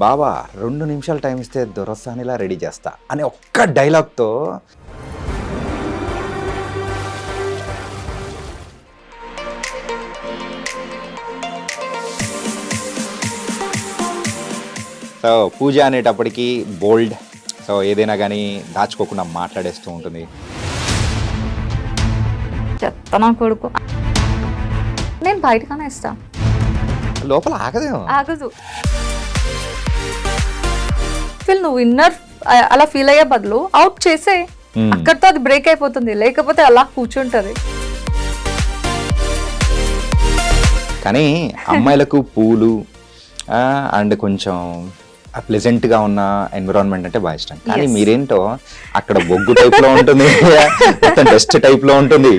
బావా 2 నిమిషాలు టైం ఇస్తే దొరసానిలా రెడీ చేస్తా అనే ఒక్క డైలాగ్తో సో పూజ అనేటప్పటికి బోల్డ్, సో ఏదైనా కానీ దాచుకోకుండా మాట్లాడేస్తూ ఉంటుంది. చెత్తనా కొడుకు, నేను బయటగానే ఇస్తా, లోపల ఆగదేమో. ఆగదు. నువ్వు ఇన్నర్ అలా ఫీల్ అయ్యే బదులు అవుట్ చేసే, అక్కడితో అది బ్రేక్ అయిపోతుంది, లేకపోతే అలా కూర్చుంటది. కానీ అమ్మాయిలకు పూలు అండ్ కొంచెం ప్లెజెంట్గా ఉన్న ఎన్విరాన్మెంట్ అంటే బాగా ఇష్టం. కానీ మీరేంటో అక్కడ బొగ్గు టైప్లో ఉంటుంది, మొత్తం డస్ట్ టైప్లో ఉంటుంది,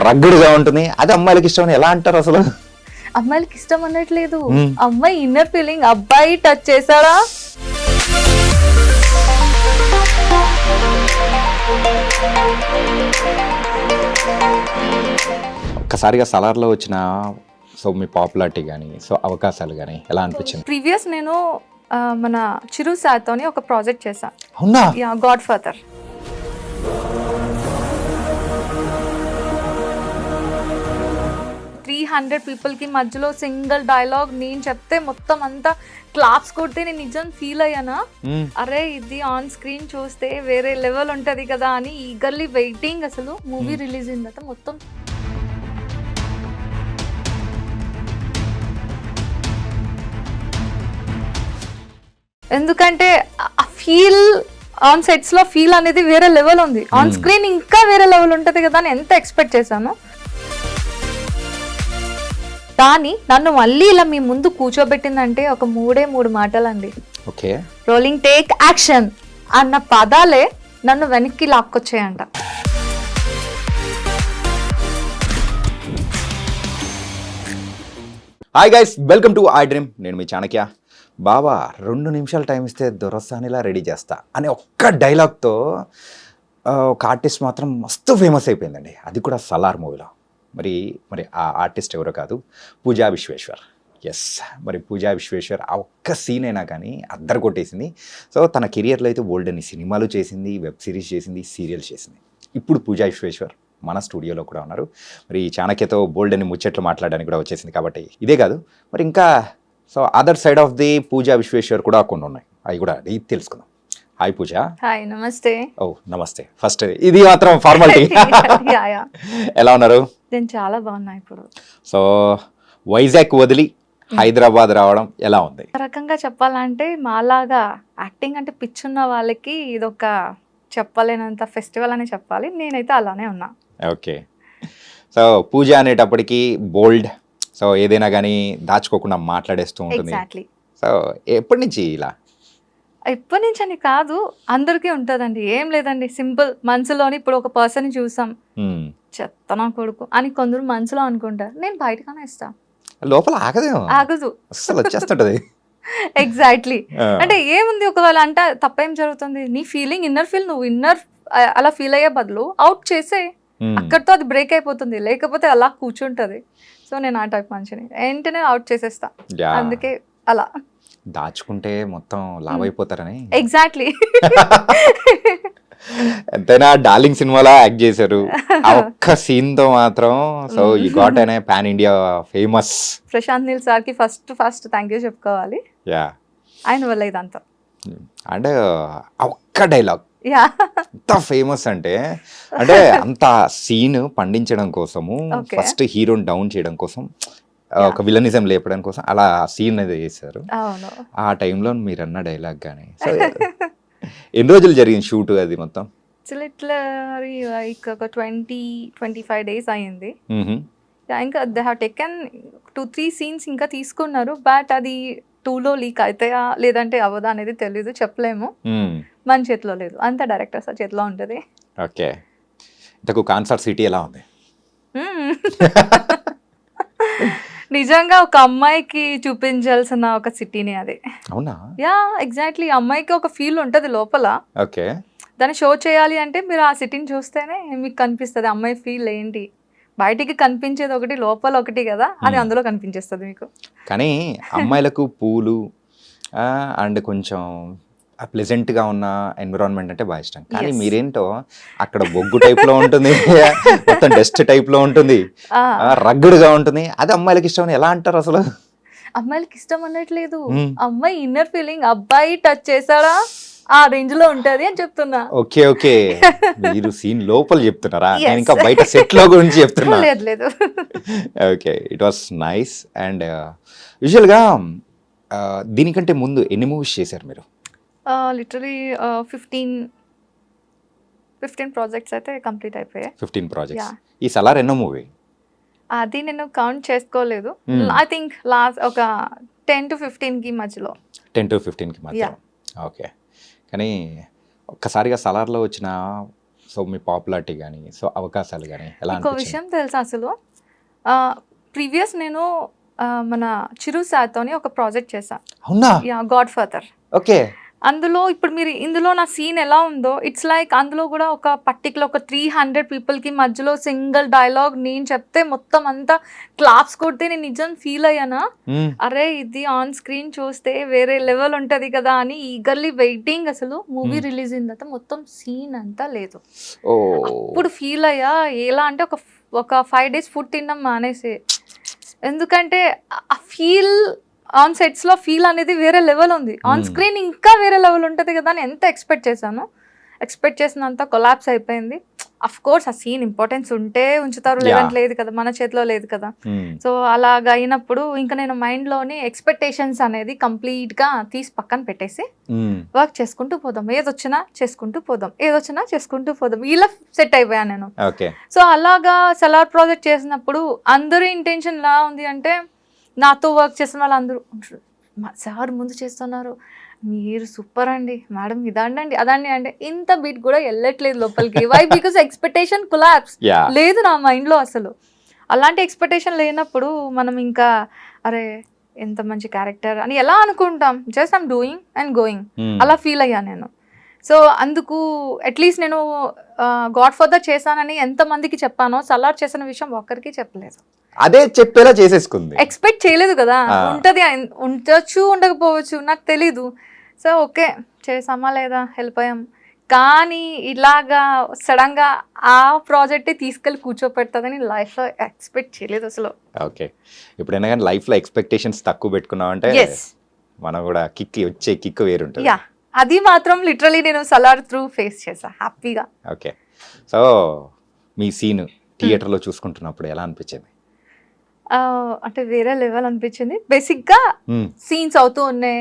రగ్గుడుగా ఉంటుంది. అది అమ్మాయిలకి ఇష్టం అని ఎలా అంటారు అసలు? అమ్మాయిలకి ఇష్టం అన్నట్లేదు, అమ్మాయి ఇన్నర్ ఫీలింగ్ అబ్బాయి టచ్ చేశాడా. ఒక్కసారిగా సలార్లో వచ్చిన సో మీ పాపులారిటీ కానీ సో అవకాశాలు కానీ ఎలా అనిపించింది? ప్రీవియస్ నేను మన చిరు సార్తోని ఒక ప్రాజెక్ట్ చేశాను. అవునా? Yeah, God father. పీపుల్కి మధ్యలో సింగిల్ డైలాగ్ నేను చెప్తే మొత్తం అంతా క్లాప్స్ కొడితే నేను నిజం ఫీల్ అయ్యానా, అరే ఇది ఆన్ స్క్రీన్ చూస్తే వేరే లెవెల్ ఉంటది కదా అని ఈగర్లీ వెయిటింగ్. అసలు మూవీ రిలీజ్ అయిన తర్వాత మొత్తం ఎందుకంటే ఆ ఫీల్ ఆన్ సెట్స్ లో ఫీల్ అనేది వేరే లెవెల్ ఉంది, ఆన్ స్క్రీన్ ఇంకా వేరే లెవెల్ ఉంటది కదా అని ఎంత ఎక్స్పెక్ట్ చేశాను. కానీ నన్ను మళ్ళీ ఇలా మీ ముందు కూర్చోబెట్టిందంటే ఒక 3 మాటలండి. ఓకే, రోలింగ్ టేక్ యాక్షన్ అన్న పదాలే నన్ను వెనక్కి లాక్కొచ్చాయంట. Hi guys, welcome to I dream. నేను మీ చాణక్య. బావా 2 నిమిషాలు టైం ఇస్తే దొరసానిలా రెడీ చేస్తా అనే ఒక్క డైలాగ్తో ఒక ఆర్టిస్ట్ మాత్రం మస్తు ఫేమస్ అయిపోయిందండి, అది కూడా సలార్ మూవీలో. మరి ఆ ఆర్టిస్ట్ ఎవరో కాదు, పూజా విశ్వేశ్వర్. ఎస్, మరి పూజా విశ్వేశ్వర్ ఆ ఒక్క సీన్ అయినా కానీ అద్దరు కొట్టేసింది. సో తన కెరియర్లో అయితే బోల్డ్ అని సినిమాలు చేసింది, వెబ్ సిరీస్ చేసింది, సీరియల్స్ చేసింది. ఇప్పుడు పూజా విశ్వేశ్వర్ మన స్టూడియోలో కూడా ఉన్నారు. మరి చాణక్యతో బోల్డ్ అని ముచ్చట్లు మాట్లాడడానికి కూడా వచ్చేసింది. కాబట్టి ఇదే కాదు, మరి ఇంకా so other side of the Pooja Vishweshwar కూడా కొన్ని ఉన్నాయి, అవి కూడా తెలుసుకుందాం. హాయ్ పూజ. హాయ్, నమస్తే. ఓ నమస్తే. ఫస్ట్ ఇది మాత్రం ఫార్మాలిటీ. ఎలా ఉన్నారు? నేను చాలా బాగున్నా. ఇప్పుడు సో వైజాగ్ వదిలి హైదరాబాద్ రావడం ఎలా ఉంది? రకంగా చెప్పాలంటే మాలాగా యాక్టింగ్ అంటే పిచ్చున్న వాళ్ళకి ఇదొక చెప్పలేనంత ఫెస్టివల్ అని చెప్పాలి. నేనైతే అలానే ఉన్నా. ఓకే, సో పూజ అనేటప్పటికి బోల్డ్, సో ఏదైనా కానీ దాచుకోకుండా మాట్లాడేస్తూ ఉంటుంది. ఎగ్జాక్ట్లీ. సో ఎప్పటి నుంచి ఇలా? ఎప్పటి నుంచి అని కాదు, అందరికీ ఉంటుందండి. ఏం లేదండి, సింపుల్ మనసులోని ఇప్పుడు ఒక పర్సన్ చూసాం, చెత్తనా కొడుకు అని కొందరు మనసులో అనుకుంటారు, నేను బయటగానే ఇస్తా, లోపల ఆగదేమో. ఆగదు, అసలు వచ్చేస్తుంటది. ఎగ్జాక్ట్లీ. అంటే ఏముంది, ఒకవేళ అంటే తప్పేం జరుగుతుంది, నీ ఫీలింగ్ ఇన్నర్ ఫీల్, నువ్వు ఇన్నర్ అలా ఫీల్ అయ్యే బదులు అవుట్ చేసే, అక్కడితో అది బ్రేక్ అయిపోతుంది, లేకపోతే అలా కూర్చుంటది. సో నేను ఆ టైప్ మనిషిని, వెంటనే అవుట్ చేసేస్తా. అందుకే అలా దాచుకుంటే మొత్తం లావ్ అయిపోతారని. ఎగ్జాక్ట్లీ. ఎంతైనా డార్లింగ్ సినిమాలో యాక్ట్ చేశారు, ఆ ఒక్క సీన్ తో మాత్రం సో యు గాట్ అనే pan India famous. Prashanth Neel sir కి ఫస్ట్ థ్యాంక్ యూ చెప్పుకోవాలి. యా, ఆయన వల్ల ఇదంతా. అంటే ఆ ఒక్క డైలాగ్ ఎంత ఫేమస్ అంటే అంత సీన్ పండించడం కోసము, ఫస్ట్ హీరోని డౌన్ చేయడం కోసం, ఒక విలనిజం లేపడం కోసం అలా సీన్ అనేది చేశారు. ఆ టైంలో మీరు అన్న డైలాగ్ కానీ ఎన్ని రోజులు జరిగింది షూట్ అది మొత్తం? లైక్ ఒక 20-25 days అయింది. ఇంకా దే హ్యావ్ టేకెన్ 2-3 scenes ఇంకా తీసుకున్నారు. బట్ అది 2లో లీక్ అవుతాయా లేదంటే అవ్వదా అనేది తెలీదు, చెప్పలేము. మన చేతిలో లేదు, అంత డైరెక్టర్ సార్ చేతిలో ఉంటుంది. ఓకే, ఇంతకు కాన్సర్ట్ సిటీ ఎలా ఉంది? నిజంగా ఒక అమ్మాయికి చూపించాల్సిన ఒక సిటీని అది. అవునా? Yeah, exactly. అమ్మాయికి ఒక ఫీల్ ఉంటుంది లోపల. ఓకే, దాన్ని షో చేయాలి అంటే మీరు ఆ సిటీని చూస్తేనే మీకు కనిపిస్తుంది అమ్మాయి ఫీల్ ఏంటి. బయటికి కనిపించేది ఒకటి, లోపల ఒకటి కదా, అది అందులో కనిపించేస్తుంది మీకు. కానీ అమ్మాయిలకు పూలు అండ్ కొంచెం ప్లెజెంట్గా ఉన్న ఎన్విరాన్మెంట్ అంటే బాగా ఇష్టం. కానీ Yes. మీరేంటో అక్కడ బొగ్గు టైప్లో ఉంటుంది, మొత్తం డస్ట్ టైప్లో ఉంటుంది, రగ్గుడుగా ఉంటుంది. అది అమ్మాయిలకి ఇష్టం అని ఎలా అంటారు అసలు? అమ్మాయిలకి ఇష్టం అనట్లేదు, అమ్మాయి ఇన్నర్ ఫీలింగ్ అబ్బాయి టచ్ చేశాడా ఆ రేంజ్ లో ఉంటది అని చెప్తున్నా. ఓకే ఓకే, మీరు సీన్ లోపల చెప్తున్నారా? Yes. నేను ఇంకా బయట సెట్ లో గురించి చెప్తున్నా. లేదు లేదు. Okay, it was nice. And యూజువల్గా దీనికంటే ముందు ఎన్ని మూవీస్ చేశారు మీరు? లిటరలీ 15 ప్రాజెక్ట్స్ అయితే కంప్లీట్ అయిపోయాయి. 15 ప్రాజెక్ట్స్. Yeah. ఈ సలార్ ఎన్నో మూవీ? అది నేను కౌంట్ చేసుకోలేదు. ఐ థింక్ లాస్ట్ ఒక 10 to 15 కి మధ్యలో. 10 to 15కి మధ్య. ఓకే, కానీ ఒక్కసారిగా సలార్లో వచ్చిన సో మీ పాపులారిటీ కానీ సో అవకాశాలు కానీ ఎలా ఇంకో అనిపించింది? విషయం తెలుసా అసలు, ప్రీవియస్ నేను మన చిరు సార్తోని ఒక ప్రాజెక్ట్ చేశాను. అవునా? Yeah, God father. ఓకే. అందులో ఇప్పుడు మీరు ఇందులో నా సీన్ ఎలా ఉందో, ఇట్స్ లైక్ అందులో కూడా ఒక పర్టికులర్ ఒక 300 పీపుల్కి మధ్యలో సింగిల్ డైలాగ్ నేను చెప్తే మొత్తం అంతా క్లాప్స్ కొడితే నేను నిజం ఫీల్ అయ్యానా, అరే ఇది ఆన్ స్క్రీన్ చూస్తే వేరే లెవెల్ ఉంటుంది కదా అని ఈగర్లీ వెయిటింగ్. అసలు మూవీ రిలీజ్ అయిన తర్వాత మొత్తం సీన్ అంతా లేదు. అప్పుడు ఫీల్ అయ్యా, ఎలా అంటే ఒక 5 days ఫుడ్ తినడం మానేసి. ఎందుకంటే ఆ ఫీల్ ఆన్ సెట్స్ లో ఫీల్ అనేది వేరే లెవెల్ ఉంది, ఆన్ స్క్రీన్ ఇంకా వేరే లెవెల్ ఉంటుంది కదా అని ఎంత ఎక్స్పెక్ట్ చేశాను. ఎక్స్పెక్ట్ చేసినంత కొలాప్స్ అయిపోయింది. అఫ్ కోర్స్ ఆ సీన్ ఇంపార్టెన్స్ ఉంటే ఉంచుతారు, లేదంటే లేదు కదా, మన చేతిలో లేదు కదా. సో అలాగ అయినప్పుడు ఇంకా నేను మైండ్లోని ఎక్స్పెక్టేషన్స్ అనేది కంప్లీట్గా తీసి పక్కన పెట్టేసి వర్క్ చేసుకుంటూ పోదాం, ఏదొచ్చినా చేసుకుంటూ పోదాం, ఏదొచ్చినా చేసుకుంటూ పోదాం, ఇలా సెట్ అయిపోయాను నేను. సో అలాగా సలార్ ప్రాజెక్ట్ చేసినప్పుడు అందరి ఇంటెన్షన్ ఎలా ఉంది అంటే, నాతో వర్క్ చేసిన వాళ్ళు అందరూ సార్ ముందు చేస్తున్నారు, మీరు సూపర్ అండి మేడం, ఇదండి అదండి అంటే ఇంత బీట్ కూడా వెళ్ళట్లేదు లోపలికి. వై? బికాస్ ఎక్స్పెక్టేషన్ కొలాప్స్ లేదు నా మైండ్లో అసలు. అలాంటి ఎక్స్పెక్టేషన్ లేనప్పుడు మనం ఇంకా అరే ఎంత మంచి క్యారెక్టర్ అని ఎలా అనుకుంటాం, just I'm doing and going, అలా ఫీల్ అయ్యా నేను. సో అందుకు అట్లీస్ట్ నేను గాడ్ ఫాదర్ చేశానని ఎంతమందికి చెప్పానో, సలార్ చేసిన విషయం ఒక్కరికి చెప్పలేదు. అదే చెప్పేలా చేసేసుకుంది. ఎక్స్పెక్ట్ చేయలేదు కదా, ఉంటది ఉండొచ్చు ఉండకపోవచ్చు నాకు తెలీదు. సో ఓకే చేసామా లేదా వెళ్ళిపోయాం. కానీ ఇలాగా సడన్ గా ఆ ప్రాజెక్ట్ తీసుకెళ్ళి కూర్చోపెడతాదని లైఫ్ లో ఎక్స్పెక్ట్ చేయలేదు అసలు. ఓకే, ఇప్పుడైనా కానీ లైఫ్ లో ఎక్స్పెక్టేషన్స్ తక్కువ పెట్టుకున్నామంటే మనం కూడా వచ్చే కిక్ వేరుంటుంది. యా, అది మాత్రం లిటరలీ నేను సలార్ త్రూ ఫేస్ చేసా హ్యాపీగా. ఓకే, సో మీ సీన్ థియేటర్లో చూసుకుంటున్నప్పుడు ఎలా అనిపించింది? అంటే వేరే లెవెల్ అనిపించింది. బేసిక్గా సీన్స్ అవుతూ ఉన్నాయి,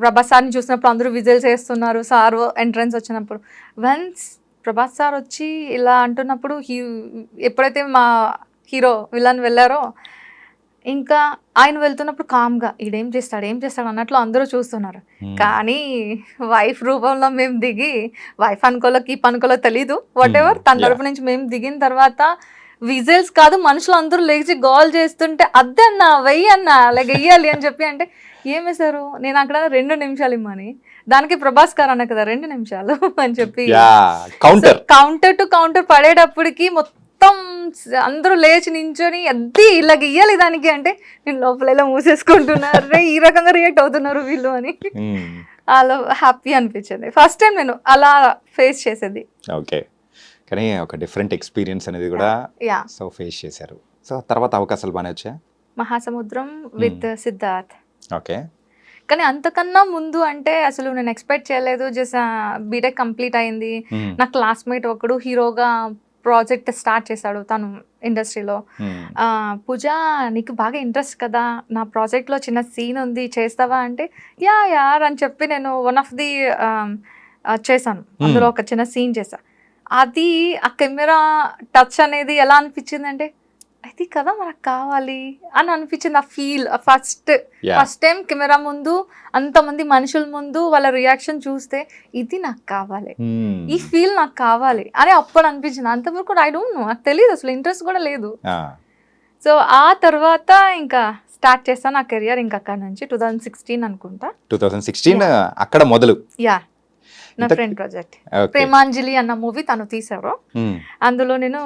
ప్రభాస్ సార్ని చూసినప్పుడు అందరూ విజిల్స్ వేస్తున్నారు, సార్ ఎంట్రన్స్ వచ్చినప్పుడు. వన్స్ ప్రభాస్ సార్ వచ్చి ఇలా అంటున్నప్పుడు ఎప్పుడైతే మా హీరో విలన్ వెళ్ళారో, ఇంకా ఆయన వెళ్తున్నప్పుడు కామ్గా ఈడేం చేస్తాడు ఏం చేస్తాడు అన్నట్లు అందరూ చూస్తున్నారు. కానీ వైఫ్ రూపంలో మేము దిగి, వైఫ్ అనుకోలో కీప్ అనుకోలో తెలీదు, వాట్ ఎవర్, తన తరపు నుంచి మేము దిగిన తర్వాత విజిల్స్ కాదు మనుషులు అందరూ లేచి గోల్ చేస్తుంటే అద్దే అన్న వెయ్యి అన్న అలాగే వెయ్యాలి అని చెప్పి అంటే ఏమేశారు, నేను అక్కడ 2 నిమిషాలు ఇమ్మని, దానికి ప్రభాస్ గారు అన్న కదా 2 నిమిషాలు అని చెప్పి కౌంటర్ టు కౌంటర్ పడేటప్పటికి మొత్తం అందరూ లేచి నించొని అద్ది ఇలా గీయాలి దానికి అంటే నేను లోపల ఇలా మూసేసుకుంటున్నారు, ఈ రకంగా రియాక్ట్ అవుతున్నారు వీళ్ళు అని అలా హ్యాపీ అనిపించింది. ఫస్ట్ టైం నేను అలా ఫేస్ చేసేది. ఓకే, కానీ ఒక డిఫరెంట్ ఎక్స్పీరియన్స్ అనేది కూడా సో ఫేస్ చేశారు. సో తర్వాత అవకాశాలు బాగానే వచ్చాయి. మహాసముద్రం విత్ సిద్ధార్థ్. ఓకే, కానీ అంతకన్నా ముందు అంటే అసలు నేను ఎక్స్పెక్ట్ చేయలేదు. జస్ట్ బీటెక్ కంప్లీట్ అయింది, నా క్లాస్మేట్ ఒకడు హీరోగా ప్రాజెక్ట్ స్టార్ట్ చేశాడు తను ఇండస్ట్రీలో. పూజ నీకు బాగా ఇంట్రెస్ట్ కదా, నా ప్రాజెక్ట్లో చిన్న సీన్ ఉంది చేస్తావా అంటే యార్ అని చెప్పి నేను వన్ ఆఫ్ ది చేశాను. అందులో ఒక చిన్న సీన్ చేశా. అది ఆ కెమెరా టచ్ అనేది ఎలా అనిపించింది అంటే అది కదా మనకు కావాలి అని అనిపించింది. ఆ ఫీల్ ఫస్ట్ టైం కెమెరా ముందు అంతమంది మనుషుల ముందు వాళ్ళ రియాక్షన్ చూస్తే ఇది నాకు కావాలి, ఈ ఫీల్ నాకు కావాలి అని అప్పుడు అనిపించింది. అంతవరకు ఐ డోంట్ నో, నాకు తెలియదు అసలు, ఇంట్రెస్ట్ కూడా లేదు. సో ఆ తర్వాత ఇంకా స్టార్ట్ చేస్తాను నా కెరియర్. ఇంకా అక్కడ నుంచి 2016 అనుకుంటా, 2016 అక్కడ మొదలు. యా, నా ఫ్రెండ్ ప్రాజెక్ట్. ప్రేమాంజలి అన్న మూవీ తను తీశారు. అందులో నేను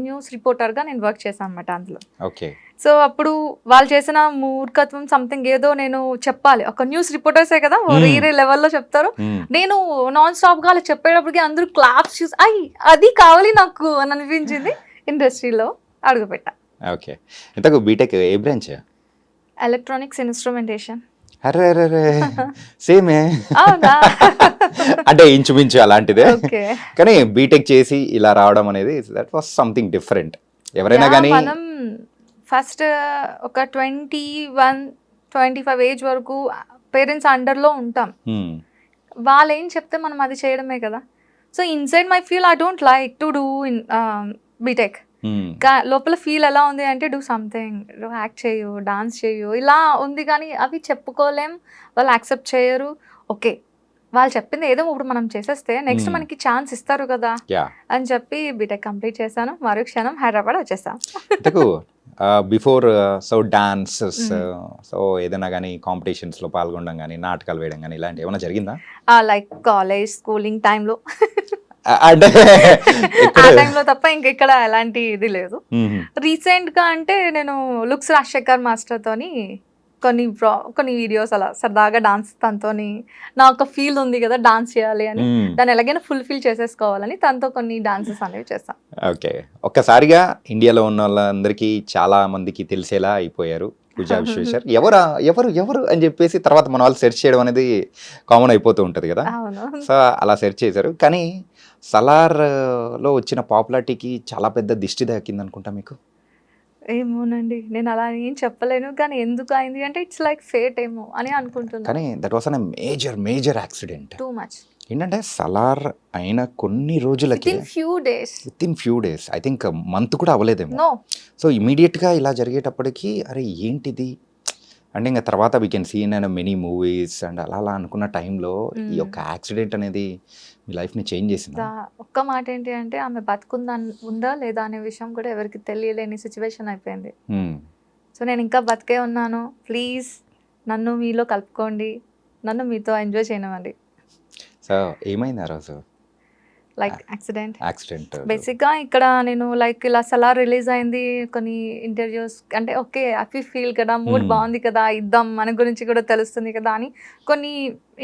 న్యూస్ రిపోర్టర్గా నేను వర్క్ చేశాను అనమాట అందులో. ఓకే. సో అప్పుడు వాళ్ళు చేసిన మూర్ఖత్వం సంథింగ్ ఏదో నేను చెప్పాలి. ఒక న్యూస్ రిపోర్టర్సే కదా వేరే లెవెల్లో చెప్తారు. నేను నాన్ స్టాప్ గా అలా చెప్పేటప్పటికి అందరూ క్లాప్స్ చూసి అది కావాలి నాకు అని అనిపించింది. ఇండస్ట్రీలో అడుగుపెట్టా. ఓకే. ఇంతకు బీటెక్ ఏ బ్రాంచ్? Electronics instrumentation. అరే అరే అరే సేమే. అవునా? అంటే ఇంచుమించు అలాంటిదే. ఓకే. కానీ బీటెక్ చేసి ఇలా రావడం అనేది దట్ వాస్ సంథింగ్ డిఫరెంట్. ఎవరైనా కానీ మనం ఫస్ట్ ఒక 21-25 ఏజ్ వరకు పేరెంట్స్ అండర్లో ఉంటాం. వాళ్ళు ఏం చెప్తే మనం అది చేయడమే కదా. So inside my feel I don't like to do in BTech. లోపల ఫీల్ ఎలా ఉంది అంటే డూ సంథింగ్, యాక్ట్ చేయు, డాన్స్ చేయు, ఇలా ఉంది. కానీ అవి చెప్పుకోలేం, వాళ్ళు యాక్సెప్ట్ చేయరు. ఓకే, వాళ్ళు చెప్పింది ఏదో ఇప్పుడు మనం చేసేస్తే నెక్స్ట్ మనకి ఛాన్స్ ఇస్తారు కదా అని చెప్పి బీటెక్ కంప్లీట్ చేశాను. మరో క్షణం హైదరాబాద్ వచ్చేసాను. బిఫోర్ సో డాన్సెస్, సో ఏదైనా కానీ కాంపిటీషన్స్లో పాల్గొనడం కానీ నాటకాలు వేయడం కానీ ఇలాంటి ఏమైనా జరిగిందా? లైక్ కాలేజ్ స్కూలింగ్ టైంలో అంటే ఆ టైంలో తప్ప ఇంకెక్కడ ఎలాంటి ఇది లేదు. రీసెంట్ గా అంటే నేను లుక్స్ రాజశేఖర్ మాస్టర్ తోని కొన్ని వీడియోస్ అలా సరదాగా డాన్స్ తనతోని నా ఒక ఫీల్ ఉంది కదా డాన్స్ చేయాలి అని, దాన్ని ఎలాగైనా ఫుల్ఫిల్ చేసేసుకోవాలని తనతో కొన్ని డాన్సెస్ అనేవి చేస్తాను. ఓకే. ఒక్కసారిగా ఇండియాలో ఉన్న వాళ్ళందరికీ చాలా మందికి తెలిసేలా అయిపోయారు పూజా విశ్వేశ్వర్. ఎవరు అని చెప్పేసి తర్వాత మన వాళ్ళు సెర్చ్ చేయడం అనేది కామన్ అయిపోతూ ఉంటుంది కదా. సో అలా సెర్చ్ చేశారు. కానీ సలార్లో వచ్చిన పాపులారిటీకి చాలా పెద్ద దిష్టి తాకింది అనుకుంటా మీకు. ఏమోనండి, నేను అలా ఏం చెప్పలేను. కానీ ఎందుకు అయింది అంటే ఇట్స్ లైక్ ఫేట్ ఏమో అని అనుకుంటున్నాను. కానీ that was an major accident. Too much. ఏంటంటే సలార్ అయిన కొన్ని రోజులకి with in few days I think month కూడా అవ్వలేదేమో. సో ఇమీడియట్గా ఇలా జరిగేటప్పటికి అరే ఏంటిది అంటే ఇంకా తర్వాత we can see in many movies and అలా అనుకున్న టైంలో ఈ యొక్క యాక్సిడెంట్ అనేది మీ లైఫ్ని చేంజ్ చేసింది. ఒక్క మాట ఏంటి అంటే ఆమె ఉందా లేదా అనే విషయం కూడా ఎవరికి తెలియలేని సిచ్యువేషన్ అయిపోయింది. సో నేను ఇంకా బతికే ఉన్నాను, ప్లీజ్ నన్ను మీలో కలుపుకోండి, నన్ను మీతో ఎంజాయ్ చేయనివ్వండి. సో ఏమైంది ఆ రోజు? లైక్ యాక్సిడెంట్ బేసిక్గా ఇక్కడ నేను లైక్ ఇలా సలార్ రిలీజ్ అయింది, కొన్ని ఇంటర్వ్యూస్ అంటే ఓకే హ్యాపీ ఫీల్ కదా, మూడ్ బాగుంది కదా, ఇద్దాం మన గురించి కూడా తెలుస్తుంది కదా అని కొన్ని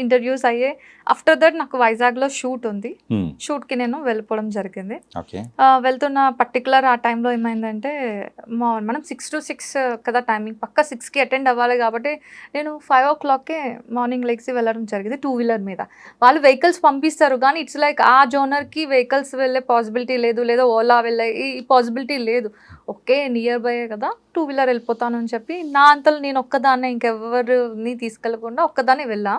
ఇంటర్వ్యూస్ అయ్యాయి. ఆఫ్టర్ దట్ నాకు వైజాగ్లో షూట్ ఉంది, షూట్కి నేను వెళ్ళిపోవడం జరిగింది. వెళ్తున్న పర్టికులర్ ఆ టైంలో ఏమైందంటే మనం 6 to 6 కదా టైమింగ్, పక్క 6కి అటెండ్ అవ్వాలి కాబట్టి నేను 5 o'clockకే మార్నింగ్ లెగ్సి వెళ్ళడం జరిగింది 2-wheeler మీద. వాళ్ళు వెహికల్స్ పంపిస్తారు కానీ ఇట్స్ లైక్ ఆ జోనర్కి వెహికల్స్ వెళ్ళే పాసిబిలిటీ లేదు, లేదా ఓలా వెళ్ళే ఈ పాసిబిలిటీ లేదు. ఓకే నియర్ బై కదా 2-wheeler వెళ్ళిపోతాను అని చెప్పి నా అంతలో నేను ఒక్కదాన్నే, ఇంకెవరిని తీసుకెళ్ళకుండా ఒక్కదాన్నే వెళ్ళా.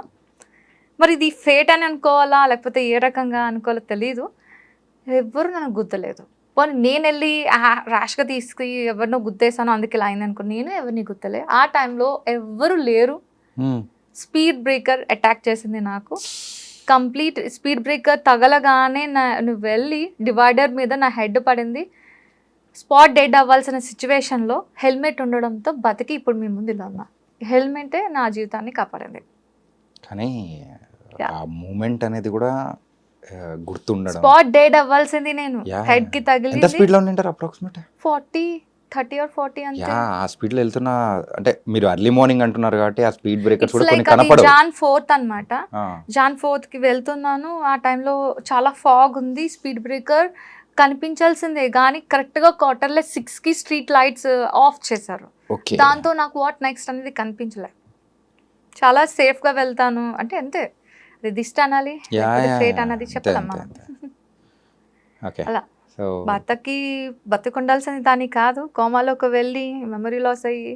మరి ఇది ఫేట్ అని అనుకోవాలా లేకపోతే ఏ రకంగా అనుకోవాలో తెలీదు, ఎవ్వరు నన్ను గుద్దలేదు. పోనీ నేను వెళ్ళి ర్యాష్గా తీసుకు ఎవరినో గుద్దేశాను అందుకే ఇలా అయింది అనుకో, నేను ఎవరిని గుద్దలే. ఆ టైంలో ఎవ్వరు లేరు. స్పీడ్ బ్రేకర్ అటాక్ చేసింది నాకు. కంప్లీట్ స్పీడ్ బ్రేకర్ తగలగానే నువ్వు వెళ్ళి డివైడర్ మీద నా హెడ్ పడింది. స్పాట్ డెడ్ అవ్వాల్సిన సిచ్యువేషన్లో హెల్మెట్ ఉండడంతో బతికి ఇప్పుడు మీ ముందు ఇలా ఉన్నా. హెల్మెటే నా జీవితాన్ని కాపాడింది. కానీ ఆ మూమెంట్ అనేది కూడా గుర్తుండడం. స్పాట్ డెడ్ అవ్వాల్సింది నేను, హెడ్ కి తగిలింది. ఎంత స్పీడ్ లో ఉంటారు అప్రాక్సిమేట్? 30 or 40 అంతే. ఆ స్పీడ్ లో వెళ్తున్నా అంటే మీరు ఎర్లీ మార్నింగ్ అంటున్నారు కాబట్టి ఆ స్పీడ్ బ్రేకర్స్ కూడా కొన్ని కనపడవు. జాన్ 4th అన్నమాట. జాన్ 4th కి వెళ్తున్నాను, ఆ టైంలో చాలా ఫాగ్ ఉంది, స్పీడ్ బ్రేకర్ కనిపించాల్సిందే కానీ కరెక్ట్గా క్వార్టర్లెస్ 6కి స్ట్రీట్ లైట్స్ ఆఫ్ చేశారు. దాంతో నాకు వాట్ నెక్స్ట్ అనేది కనిపించలే. చాలా సేఫ్గా వెళ్తాను అంటే అంతే, అది దిష్టి అనాలి ఫేట్ అన్నది చెప్పలేం మనం. అలా బతికుండాల్సింది దాని కాదు, కోమాలోకి వెళ్ళి మెమరీ లాస్ అయ్యి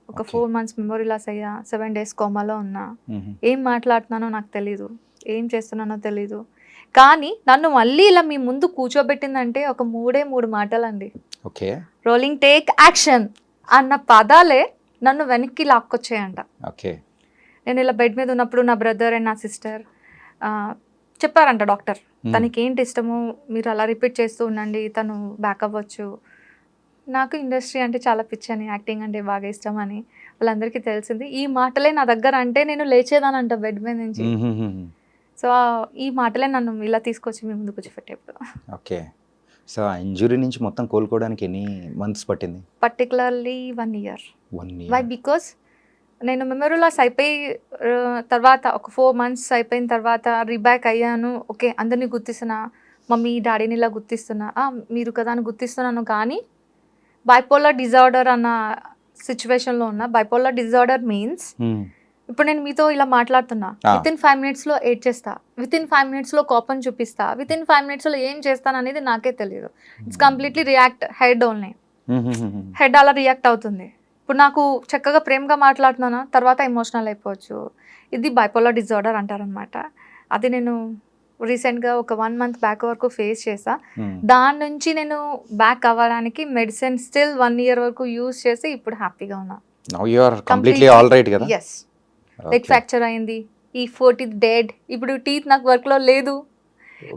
ఒక 4 months మెమరీ లాస్ అయ్యా, 7 days కోమాలో ఉన్నా. ఏం మాట్లాడుతున్నానో నాకు తెలీదు, ఏం చేస్తున్నానో తెలీదు. కానీ నన్ను మళ్ళీ ఇలా మీ ముందు కూర్చోబెట్టిందంటే ఒక 3 మాటలండి. రోలింగ్ టేక్ యాక్షన్ అన్న పదాలే నన్ను వెనక్కి లాక్కొచ్చాయంట. నేను ఇలా బెడ్ మీద ఉన్నప్పుడు నా బ్రదర్ అండ్ నా సిస్టర్ చెప్పారంట డాక్టర్, తనకి ఏంటి ఇష్టమో మీరు అలా రిపీట్ చేస్తూ ఉండండి, తను బ్యాక్ అవ్వచ్చు. నాకు ఇండస్ట్రీ అంటే చాలా పిచ్చి అని, యాక్టింగ్ అంటే బాగా ఇష్టం అని వాళ్ళందరికీ తెలిసింది. ఈ మాటలే నా దగ్గర అంటే నేను లేచేదానంట బెడ్ మీద నుంచి. సో ఈ మాటలే నన్ను ఇలా తీసుకొచ్చి మీ ముందు కూర్చోపెట్టేప్పుడు. ఓకే. సో ఆ ఇంజురీ నుంచి మొత్తం కోలుకోవడానికి ఎన్ని మంత్స్ పట్టింది? Particularly 1 year. 1 వై year. బికాస్ నేను మెమరీ లాస్ అయిపోయి తర్వాత ఒక 4 months అయిపోయిన తర్వాత రీబ్యాక్ అయ్యాను. ఓకే, అందరినీ గుర్తిస్తున్నా, మమ్మీ డాడీని ఇలా గుర్తిస్తున్నా, మీరు కదా అని గుర్తిస్తున్నాను. కానీ బైపోలార్ డిజార్డర్ అన్న సిచ్యువేషన్లో ఉన్న. బైపోలార్ డిజార్డర్ మీన్స్ ఇప్పుడు నేను మీతో ఇలా మాట్లాడుతున్నా, వితిన్ 5 minutesలో ఏడ్ చేస్తా, వితిన్ 5 minutesలో కోపం చూపిస్తా, వితిన్ 5 minutesలో ఏం చేస్తాను అనేది నాకే తెలియదు. It's completely react head only. Head అలా రియాక్ట్ అవుతుంది. ఇప్పుడు నాకు చక్కగా ప్రేమగా మాట్లాడుతున్నాను, తర్వాత ఎమోషనల్ అయిపోవచ్చు. ఇది బైపోలార్ డిజార్డర్ అంటారనమాట. అది నేను రీసెంట్గా ఒక 1 month బ్యాక్ వరకు ఫేస్ చేసా. దాని నుంచి నేను బ్యాక్ అవ్వడానికి మెడిసిన్ స్టిల్ 1 year వరకు యూజ్ చేసి ఇప్పుడు హ్యాపీగా ఉన్నా. Now you are completely all right కదా? ఎస్. లెగ్ ఫ్రాక్చర్ అయింది, ఈ 40th డెడ్, ఇప్పుడు టీత్ నాకు వర్క్లో లేదు,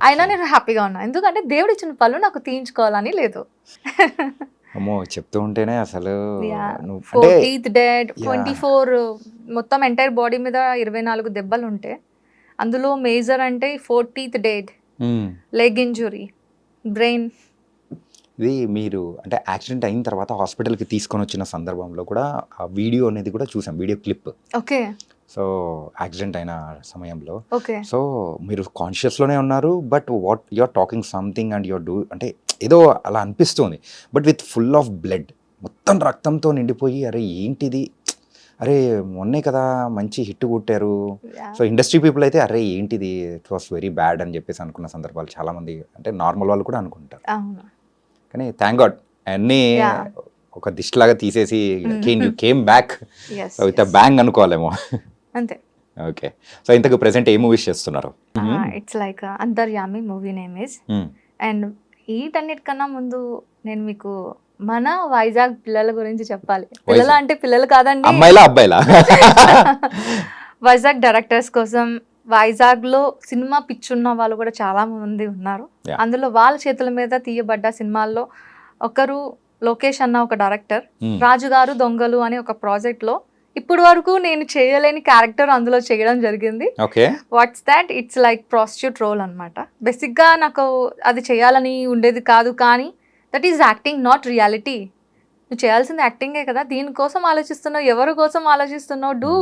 అయినా నేను హ్యాపీగా ఉన్నా. ఎందుకంటే దేవుడు ఇచ్చిన పళ్ళు నాకు తీయించుకోవాలని లేదు. అమ్మో, చెప్తూ ఉంటేనే అసలు 40th డెడ్, 24 మొత్తం ఎంటైర్ బాడీ మీద 24 దెబ్బలు ఉంటే అందులో మేజర్ అంటే 40th dead, leg injury, brain. ఇది మీరు అంటే యాక్సిడెంట్ అయిన తర్వాత హాస్పిటల్కి తీసుకొని వచ్చిన సందర్భంలో కూడా ఆ వీడియో అనేది కూడా చూసాం, video clip. Okay. So accident అయిన సమయంలో ఓకే. సో మీరు కాన్షియస్లోనే ఉన్నారు, but what you are talking something and your do అంటే ఏదో అలా అనిపిస్తుంది, but with full of blood, మొత్తం రక్తంతో నిండిపోయి అరే ఏంటిది, అరే మొన్నే కదా మంచి హిట్ కొట్టారు. సో ఇండస్ట్రీ పీపుల్ అయితే అరే ఏంటిది, ఇట్ వాస్ వెరీ బ్యాడ్ అని చెప్పేసి అనుకున్న సందర్భాలు చాలామంది, అంటే నార్మల్ వాళ్ళు కూడా అనుకుంటారు. కానీ థ్యాంక్ గాడ్ అన్నీ ఒక దిష్టిలాగా తీసేసి you came back with a bang అనుకోవాలేమో. అంతే. ఓకే. సో ఇంతకు ప్రెసెంట్ ఏ మూవీస్ చేస్తున్నారు? It's like Antaryami movie name is. And వీటన్నిటికన్నా ముందు నేను మీకు మన వైజాగ్ పిల్లల గురించి చెప్పాలి. పిల్లల అంటే పిల్లలు కాదండి, అమ్మాయిలా అబ్బాయిలా? వైజాగ్ డైరెక్టర్స్ కోసం వైజాగ్లో సినిమా పిచ్చున్న వాళ్ళు కూడా చాలా మంది ఉన్నారు. అందులో వాళ్ళ చేతుల మీద తీయబడ్డ సినిమాల్లో ఒకరు లోకేష్ అన్న ఒక డైరెక్టర్, రాజుగారు దొంగలు అనే ఒక ప్రాజెక్ట్లో ఇప్పుడు వరకు నేను చేయలేని క్యారెక్టర్ అందులో చేయడం జరిగింది. What's that, it's like prostitute role అనమాట. బేసిక్గా నాకు అది చేయాలని ఉండేది కాదు, కానీ that is acting, not reality. నువ్వు చేయాల్సింది యాక్టింగే కదా, దీనికోసం ఆలోచిస్తున్నావు, ఎవరి కోసం ఆలోచిస్తున్నావు, డూ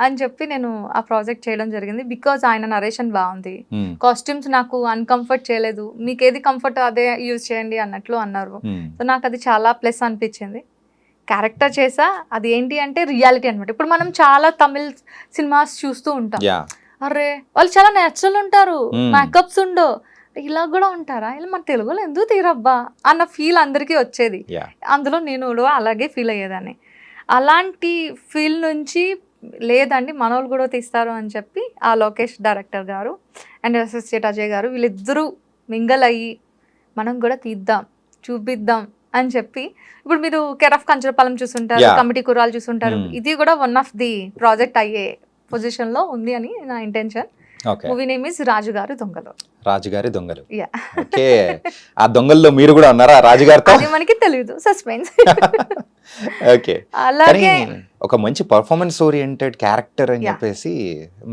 అని చెప్పి నేను ఆ ప్రాజెక్ట్ చేయడం జరిగింది. బికాజ్ ఆయన నరేషన్ బాగుంది, కాస్ట్యూమ్స్ నాకు అన్కంఫర్ట్ చేయలేదు, మీకు ఏది కంఫర్ట్ అదే యూజ్ చేయండి అన్నట్లు అన్నారు. సో నాకు అది చాలా ప్లస్ అనిపించింది. క్యారెక్టర్ చేసా, అది ఏంటి అంటే రియాలిటీ అనమాట. ఇప్పుడు మనం చాలా తమిళ్ సినిమాస్ చూస్తూ ఉంటాం, అరే వాళ్ళు చాలా నేచురల్ ఉంటారు, మేకప్స్ ఉండవు, ఇలా కూడా ఉంటారా, ఇలా మన తెలుగులో ఎందుకు తీరబ్బా అన్న ఫీల్ అందరికీ వచ్చేది. అందులో నేను అలాగే ఫీల్ అయ్యేదాన్ని. అలాంటి ఫీల్ నుంచి లేదండి మనోళ్ళు కూడా తీస్తారు అని చెప్పి ఆ లోకేష్ డైరెక్టర్ గారు అండ్ అసోసియేట్ అజయ్ గారు వీళ్ళిద్దరూ మింగల్ అయ్యి మనం కూడా తీద్దాం, చూపిద్దాం అని చెప్పి, ఇప్పుడు మీరు కేర్ ఆఫ్ కంచరపాలెం చూసుంటారు, కమిటీ కుర్రాలు చూసుంటారు, ఇది కూడా వన్ ఆఫ్ ది ప్రాజెక్ట్ అయ్యే పొజిషన్ లో ఉంది అని నా ఇంటెన్షన్. మూవీ నేమ్ ఇస్ రాజుగారి దొంగలు. రాజుగారి దొంగలు. ఓకే. ఆ దొంగల్లో మీరు కూడా ఉన్నారా రాజుగారితో? అది మనకి తెలియదు, సస్పెన్స్. ఓకే. అలాగే ఒక మంచి పర్ఫార్మెన్స్ ఓరియంటెడ్ క్యారెక్టర్ అని చెప్పేసి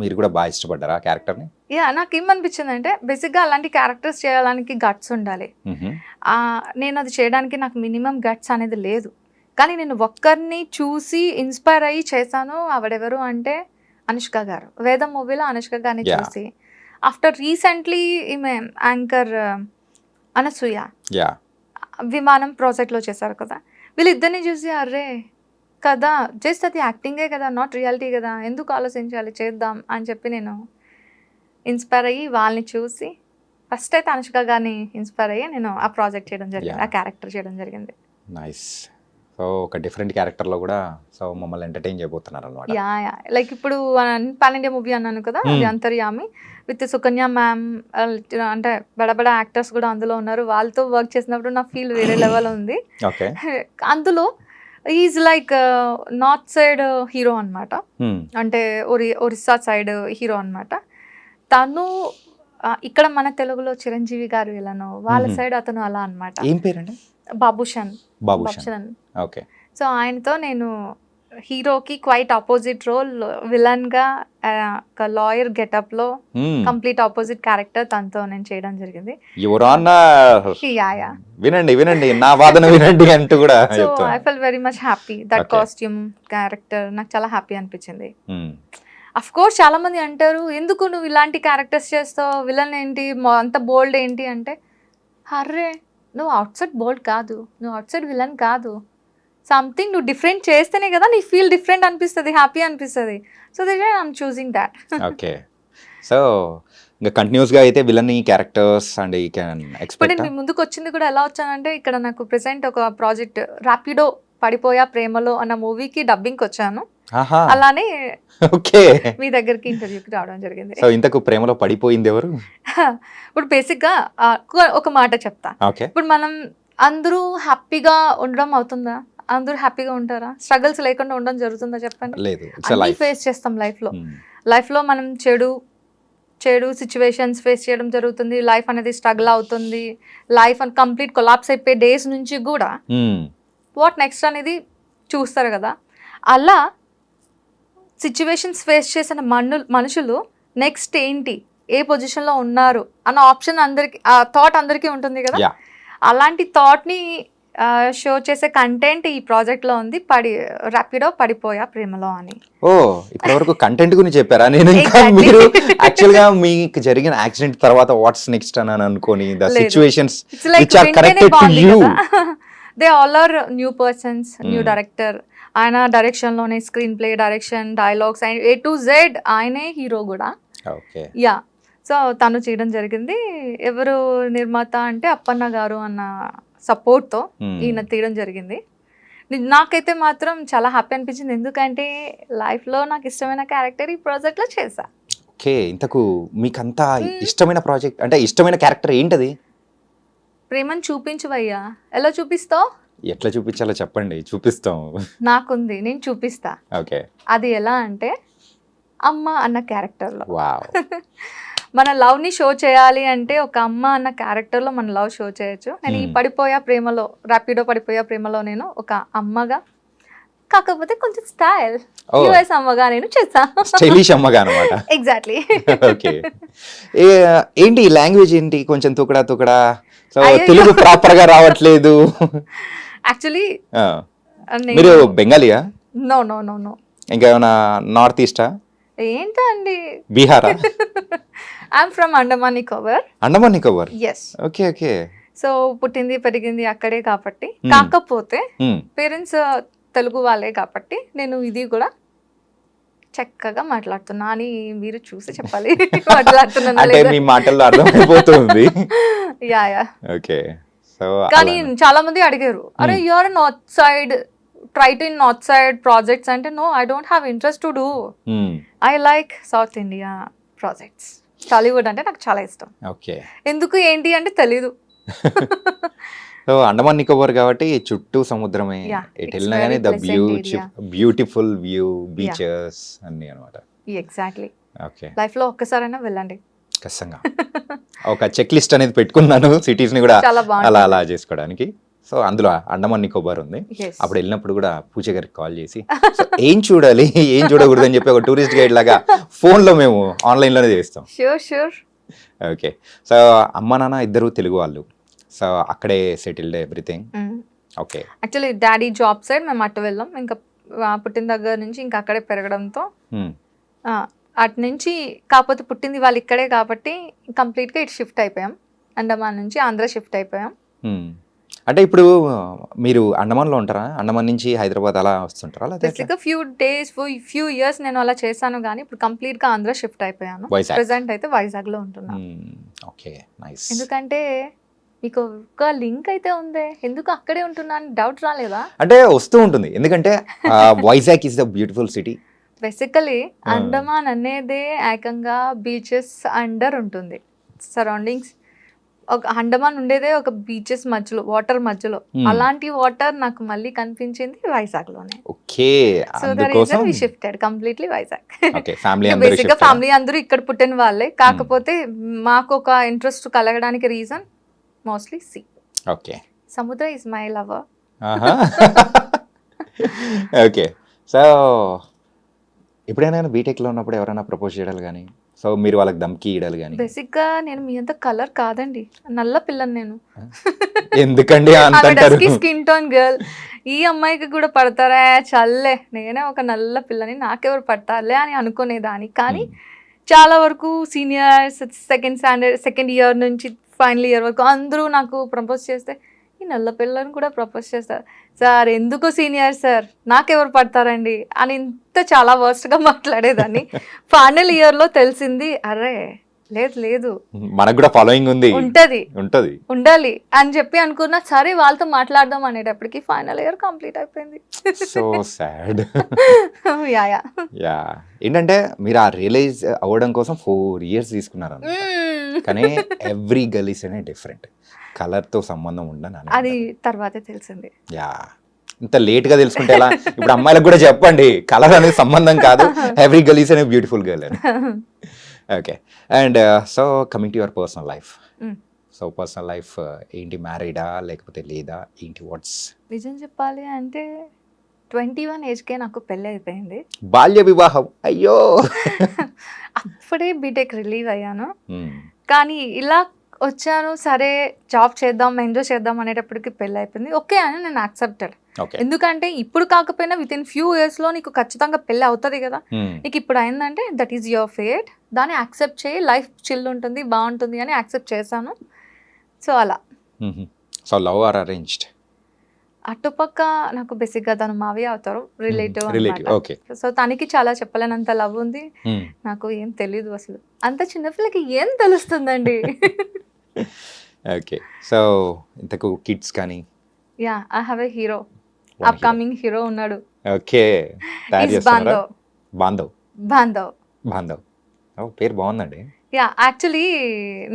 మీరు కూడా బాగా ఇష్టపడ్డారా ఆ క్యారెక్టర్ ని? నాకు ఏమనిపించింది అంటే బేసిక్ గా అలాంటి క్యారెక్టర్స్ చేయడానికి గట్స్ ఉండాలి. నేను అది చేయడానికి నాకు మినిమం గట్స్ అనేది లేదు, కానీ నేను ఒక్కరిని చూసి ఇన్స్పైర్ అయ్యి చేశాను. ఆవిడెవరు అంటే అనుష్క గారు. వేదం మూవీలో అనుష్క గారిని చూసి, ఆఫ్టర్ రీసెంట్లీ ఈమె యాంకర్ అనసూయ విమానం ప్రాజెక్ట్లో చేశారు కదా, వీళ్ళిద్దరిని చూసి అర్రే కదా జస్ట్ అది యాక్టింగే కదా, నాట్ రియాలిటీ కదా, ఎందుకు ఆలోచించాలి, చేద్దాం అని చెప్పి నేను ఇన్స్పైర్ అయ్యి వాళ్ళని చూసి ఫస్ట్ అయితే అనుష్క గారిని ఇన్స్పైర్ అయ్యి నేను ఆ ప్రాజెక్ట్ చేయడం జరిగింది, ఆ క్యారెక్టర్ చేయడం జరిగింది. నైస్. సో ఒక డిఫరెంట్ క్యారెక్టర్లో కూడా సో మమ్మల్ని ఎంటర్టైన్ చేయబోతున్నారు అనమాట. లైక్ ఇప్పుడు పాన్ ఇండియా మూవీ అన్నాను కదా, అది అంతర్యామి విత్ సుకన్య మ్యామ్, అంటే బడబడ యాక్టర్స్ కూడా అందులో ఉన్నారు. వాళ్ళతో వర్క్ చేసినప్పుడు నా ఫీల్ వేరే లెవెల్ ఉంది. అందులో is like north side hero అనమాట, అంటే ఒరిస్సా సైడ్ హీరో అనమాట. తను ఇక్కడ మన తెలుగులో చిరంజీవి గారు ఎలానో వాళ్ళ సైడ్ అతను అలా అనమాట. ఏం పేరండి? బాబుషన్. ఓకే. సో ఆయనతో నేను హీరోకి క్వైట్ ఆపోజిట్ రోల్, విలన్ గా ఒక లాయర్ గెటప్ లో కంప్లీట్ ఆపోజిట్ క్యారెక్టర్ తనతో నేను చేయడం జరిగింది. యువర్ ఆనర్, యా వినండి వినండి నా వాదన వినండి అంటూ కూడా సో చెప్తాను. I felt very much happy. That Okay. Costume character నాకు చాలా హ్యాపీ అనిపించింది. అఫ్ కోర్స్ చాలా మంది అంటారు ఎందుకు నువ్వు ఇలాంటి క్యారెక్టర్స్ చేస్తావు, విలన్ ఏంటి అంత బోల్డ్ ఏంటి అంటే, అర్రే నువ్వు అవుట్ సైడ్ బోల్డ్ కాదు, నువ్వు అవుట్ సైడ్ విలన్ కాదు, సంథింగ్ నువ్వు డిఫరెంట్ చేస్తేనే కదా నీ ఫీల్ డిఫరెంట్ అనిపిస్తుంది, హ్యాపీ అనిపిస్తుంది. So they I'm choosing that. Okay, so ఇంకా కంటిన్యూస్ గా అయితే విలన్ క్యారెక్టర్స్ అండ్ ఈ కెన్ ఇప్పుడు ఎక్స్పెక్ట్. నేను ముందుకు వచ్చింది కూడా ఎలా వచ్చానంటే, ఇక్కడ నాకు ప్రెసెంట్ ఒక ప్రాజెక్ట్ ర్యాపిడో పడిపోయా ప్రేమలో అన్న మూవీకి డబ్బింగ్కి వచ్చాను. అలానే ఓకే, మీ దగ్గరికి ఇంటర్వ్యూకి రావడం జరిగింది. సో ఇంతకు ప్రేమలో పడిపోయింది ఎవరు? ఇప్పుడు బేసిక్గా ఒక మాట చెప్తా. ఓకే, ఇప్పుడు మనం అందరూ హ్యాపీగా ఉండడం అవుతుందా? అందరూ హ్యాపీగా ఉంటారా? స్ట్రగుల్స్ లేకుండా ఉండడం జరుగుతుందా చెప్పండి? లేదు, అన్నీ ఫేస్ చేస్తాం లైఫ్లో మనం చెడు సిచ్యువేషన్స్ ఫేస్ చేయడం జరుగుతుంది. లైఫ్ అనేది స్ట్రగుల్ అవుతుంది. లైఫ్ అని కంప్లీట్ కొలాప్స్ అయిపోయే డేస్ నుంచి కూడా వాట్ నెక్స్ట్ అనేది చూస్తారు కదా. అలా సిచ్యువేషన్స్ ఫేస్ చేసిన మనుషులు నెక్స్ట్ ఏంటి, ఏ పొజిషన్లో ఉన్నారు అన్న ఆప్షన్ అందరికి, ఆ థాట్ అందరికీ ఉంటుంది కదా. అలాంటి థాట్ని షో చేసే కంటెంట్ ఈ ప్రాజెక్ట్లో ఉంది. ర్యాపిడో పడిపోయా ప్రేమలో అని. ఓ, ఇప్పటి వరకు కంటెంట్ గురించి చెప్పారా? నేను ఇంకా మీరు యాక్చువల్ గా మీకు జరిగిన యాక్సిడెంట్ తర్వాత వాట్స్ నెక్స్ట్ అని అనుకోని the situations which are connected to you. They all are new persons, new director. ఆయన డైరెక్షన్లోనే screen play, direction, dialogues and A to Z ఆయనే హీరో కూడా. ఓకే, యా, సో తను చేయడం జరిగింది. ఎవరు నిర్మాత అంటే అప్పన్న గారు అన్న సపోర్ట్తో ఈయన తీయడం జరిగింది. నాకైతే మాత్రం చాలా హ్యాపీ అనిపించింది, ఎందుకంటే లైఫ్లో నాకు ఇష్టమైన క్యారెక్టర్ ఈ ప్రాజెక్ట్లో చేశా. ఓకే, ఇంతకు మీకంతా ఇష్టమైన ప్రాజెక్ట్ అంటే ఇష్టమైన క్యారెక్టర్ ఏంటది? ప్రేమను చూపించువయ్యా. ఎలా చూపిస్తావు? ఎట్లా చూపించాలో చెప్పండి, చూపిస్తాం. నాకుంది, నేను చూపిస్తా. ఓకే, అది ఎలా అంటే అమ్మ అన్న క్యారెక్టర్లో. వావ్. మన లవ్ని షో చేయాలి అంటే ఒక అమ్మ అన్న క్యారెక్టర్లో మన లవ్ షో చేయొచ్చు. నేను ఈ ర్యాపిడో పడిపోయా ప్రేమలో నేను ఒక అమ్మగా, కాకపోతే కొంచెం స్టైల్ యూఎస్ అమ్మగా నేను చేసా. స్టైలిష్ అమ్మగా అన్నమాట. ఎగ్జాక్ట్లీ. ఓకే, ఏంటి లాంగ్వేజ్ ఏంటి కొంచెం తుకడా, సో తెలుగు ప్రాపర్ గా రావట్లేదు. యాక్చువల్లీ మీరు బెంగాలీయా? No no no no. ఇంకేమైనా నార్త్ ఈస్టా? ఏంటో అండి, బీహారా? I'm from Andaman Nicobar. Andaman Nicobar. Yes. Okay okay. So పుట్టింది పెరిగింది అక్కడే కాబట్టి, కాకపోతే పేరెంట్స్ తెలుగు వాళ్ళే కాబట్టి నేను ఇది కూడా చక్కగా మాట్లాడుతున్నా అని మీరు చూసి చెప్పాలి. మాట్లాడుతున్నా అంటే మీ మాటల్లో అర్థమైపోతుంది. Yeah yeah. ఓకే, సో కానీ చాలా మంది అడిగారు, అరే you are north side, try to in north side projects అంటే, no I don't have interest to do. I like south India projects. Tollywood అంటే నాకు చాలా ఇష్టం. ఓకే, ఎందుకు ఏంటి అంటే తెలీదు. సో అండమాన్ నికోబార్ కాబట్టి చుట్టూ సముద్రమే, ఎటు వెళ్ళినా కానీ ద బ్యూటిఫుల్ వ్యూ, బీచెస్ అన్ని అనమాట. ఎగ్జాక్ట్లీ. ఓకే, లైఫ్ లో ఒక్కసారైనా వెళ్ళండి ఖచ్చితంగా. ఒక చెక్ లిస్ట్ అనేది పెట్టుకున్నాను సిటీస్ ని కూడా అలా చేసుకోవడానికి. సో అందులో అండమాన్ నికోబార్ ఉంది. అప్పుడు వెళ్ళినప్పుడు కూడా పూజ గారికి కాల్ చేసి ఏం చూడాలి ఏం చూడకూడదు అని చెప్పి ఒక టూరిస్ట్ గైడ్ లాగా ఫోన్ లో మేము ఆన్లైన్ లోనే చేస్తాం. షూర్. ఓకే, సో అమ్మ నాన్న ఇద్దరు తెలుగు వాళ్ళు, సో అక్కడే settled everything. Okay, actually daddy job side మేము అటు వెళ్ళాం. ఇంకా పుట్టిన దగ్గర నుంచి ఇంకా అక్కడే పెరగడంతో అటు నుంచి, కాకపోతే పుట్టింది వాళ్ళు ఇక్కడే కాబట్టి కంప్లీట్గా ఇటు షిఫ్ట్ అయిపోయాం. అండమాన్ నుంచి ఆంధ్ర షిఫ్ట్ అయిపోయాం. అంటే ఇప్పుడు మీరు అండమాన్లో ఉంటారా? అండమాన్ నుంచి హైదరాబాద్ అలా వస్తుంటారా? బేసిక్గా ఫ్యూ ఇయర్స్ నేను అలా చేశాను, కానీ ఇప్పుడు కంప్లీట్గా ఆంధ్ర షిఫ్ట్ అయిపోయాను. ప్రెసెంట్ అయితే వైజాగ్లో ఉంటున్నాను. Okay, nice. ఎందుకంటే మీకు ఒక లింక్ అయితే ఉంది, ఎందుకు అక్కడే ఉంటున్నాను డౌట్ రాలేదా? అంటే వస్తూ ఉంటుంది, ఎందుకంటే Vizag is the beautiful city. Basically Andaman అనేదే ఏకంగా బీచెస్ అండర్ ఉంటుంది. సరౌండింగ్స్ ఒక అండమాన్ ఉండేదే ఒక బీచెస్ మధ్యలో, వాటర్ మధ్యలో. అలాంటి వాటర్ నాకు మళ్ళీ కనిపించింది వైజాగ్ లోనే. Okay, so that is we shifted completely Vizag. Okay, family బేసిక్గా ఫ్యామిలీ అందరూ ఇక్కడ పుట్టిన వాళ్ళే, కాకపోతే మాకు ఒక ఇంట్రెస్ట్ కలగడానికి రీజన్ మోస్ట్లీ సీ. ఓకే, సముద్ర is my lover. Okay, so ఎప్పుడైనా బీటెక్లో ఉన్నప్పుడు ఎవరైనా ప్రపోజ్ చేయడాలు కానీ సో మీరు వాళ్ళకి దమ్కి ఇయ్యడాలు కానీ బేసిక్గా నేను మీ అంత కలర్ కాదండి, నల్ల పిల్లని నేను. ఎందుకండి అంత అంటారు? Skin tone girl. ఈ అమ్మాయికి కూడా పడతారా చల్లే, నేనే ఒక నల్ల పిల్లని, నాకెవరు పడతారులే అని అనుకునేదాన్ని. కానీ చాలా వరకు సీనియర్స్, సెకండ్ ఇయర్ నుంచి ఫైనల్ ఇయర్ వరకు అందరూ నాకు ప్రపోజ్ చేస్తే ఈ నల్ల పిల్లని కూడా ప్రపోజ్ చేస్తారు. సార్ ఎందుకు సీనియర్ సార్, నాకెవరు పడతారండి అని ఇంత చాలా వర్స్ట్గా మాట్లాడేదాన్ని. ఫైనల్ ఇయర్లో తెలిసింది, అరే లేదు లేదు మనకు కూడా ఫాలోయింగ్ ఉంది, ఉంటది ఉండాలి అని చెప్పి అనుకున్నా. సరే వాళ్ళతో మాట్లాడదాం అనేటప్పటికి ఫైనల్ ఇయర్ కంప్లీట్ అయిపోయింది. So sad. Yeah yeah yeah ఏంటంటే మీరు ఆ రియలైజ్ అవ్వడం కోసం 4 years తీసుకున్నారు కానీ ఎవ్రీ గర్ల్ ఈస్ అనే డిఫరెంట్, కలర్తో సంబంధం ఉండని అది తర్వాతే తెలిసింది. యా ఇంత లేట్గా తెలుసుకుంటే ఎలా? ఇప్పుడు అమ్మాయిలకు కూడా చెప్పండి, కలర్ అనేది సంబంధం కాదు, ఎవ్రీ గర్ల్ ఈస్ అనే బ్యూటిఫుల్ గర్ల్ అని. Okay, and so coming to your personal life. So personal life ఏంటి, మ్యారీడా లేకపోతే లేదా ఏంటి, వాట్స్? నిజం చెప్పాలి అంటే 21 ఏజ్కే నాకు పెళ్ళి అయిపోయింది. బాల్య వివాహం, అయ్యో. అప్పుడే బీటెక్ రిలీవ్ అయ్యాను. కానీ ఇలా వచ్చాను, సరే జాబ్ చేద్దాం, ఎంజాయ్ చేద్దాం అనేటప్పటికి పెళ్ళి అయిపోయింది. ఓకే అని నేను యాక్సెప్టెడ్. ఎందుకంటే ఇప్పుడు కాకపోయినా విత్ ఇన్ ఫ్యూ ఇయర్స్లో నీకు ఖచ్చితంగా పెళ్ళి అవుతుంది కదా. నీకు ఇప్పుడు అయిందంటే దట్ ఈస్ యువర్ ఫేట్, దాన్ని యాక్సెప్ట్ చేయి, లైఫ్ చిల్ ఉంటుంది, బాగుంటుంది అని యాక్సెప్ట్ చేశాను. సో అలా. So love or arranged? అటుపక్క నాకు బేసిక్గా తను మావయ్య అవుతారు, రిలేటివ్. ఓకే. సో తనకి చాలా చెప్పలేనంత లవ్ ఉంది, నాకు ఏం తెలీదు అసలు. అంత చిన్నపిల్లకి ఏం తెలుస్తుందండి. ఓకే, సో ఇంతకు కిడ్స్ కానీ? Yeah, I have a hero, upcoming hero ఉన్నాడు. ఓకే, బాంధవ్. బాంధవ్ బాంధవ్ బాంధవ్ పేరు బాగుందండి. యా, యాక్చువల్లీ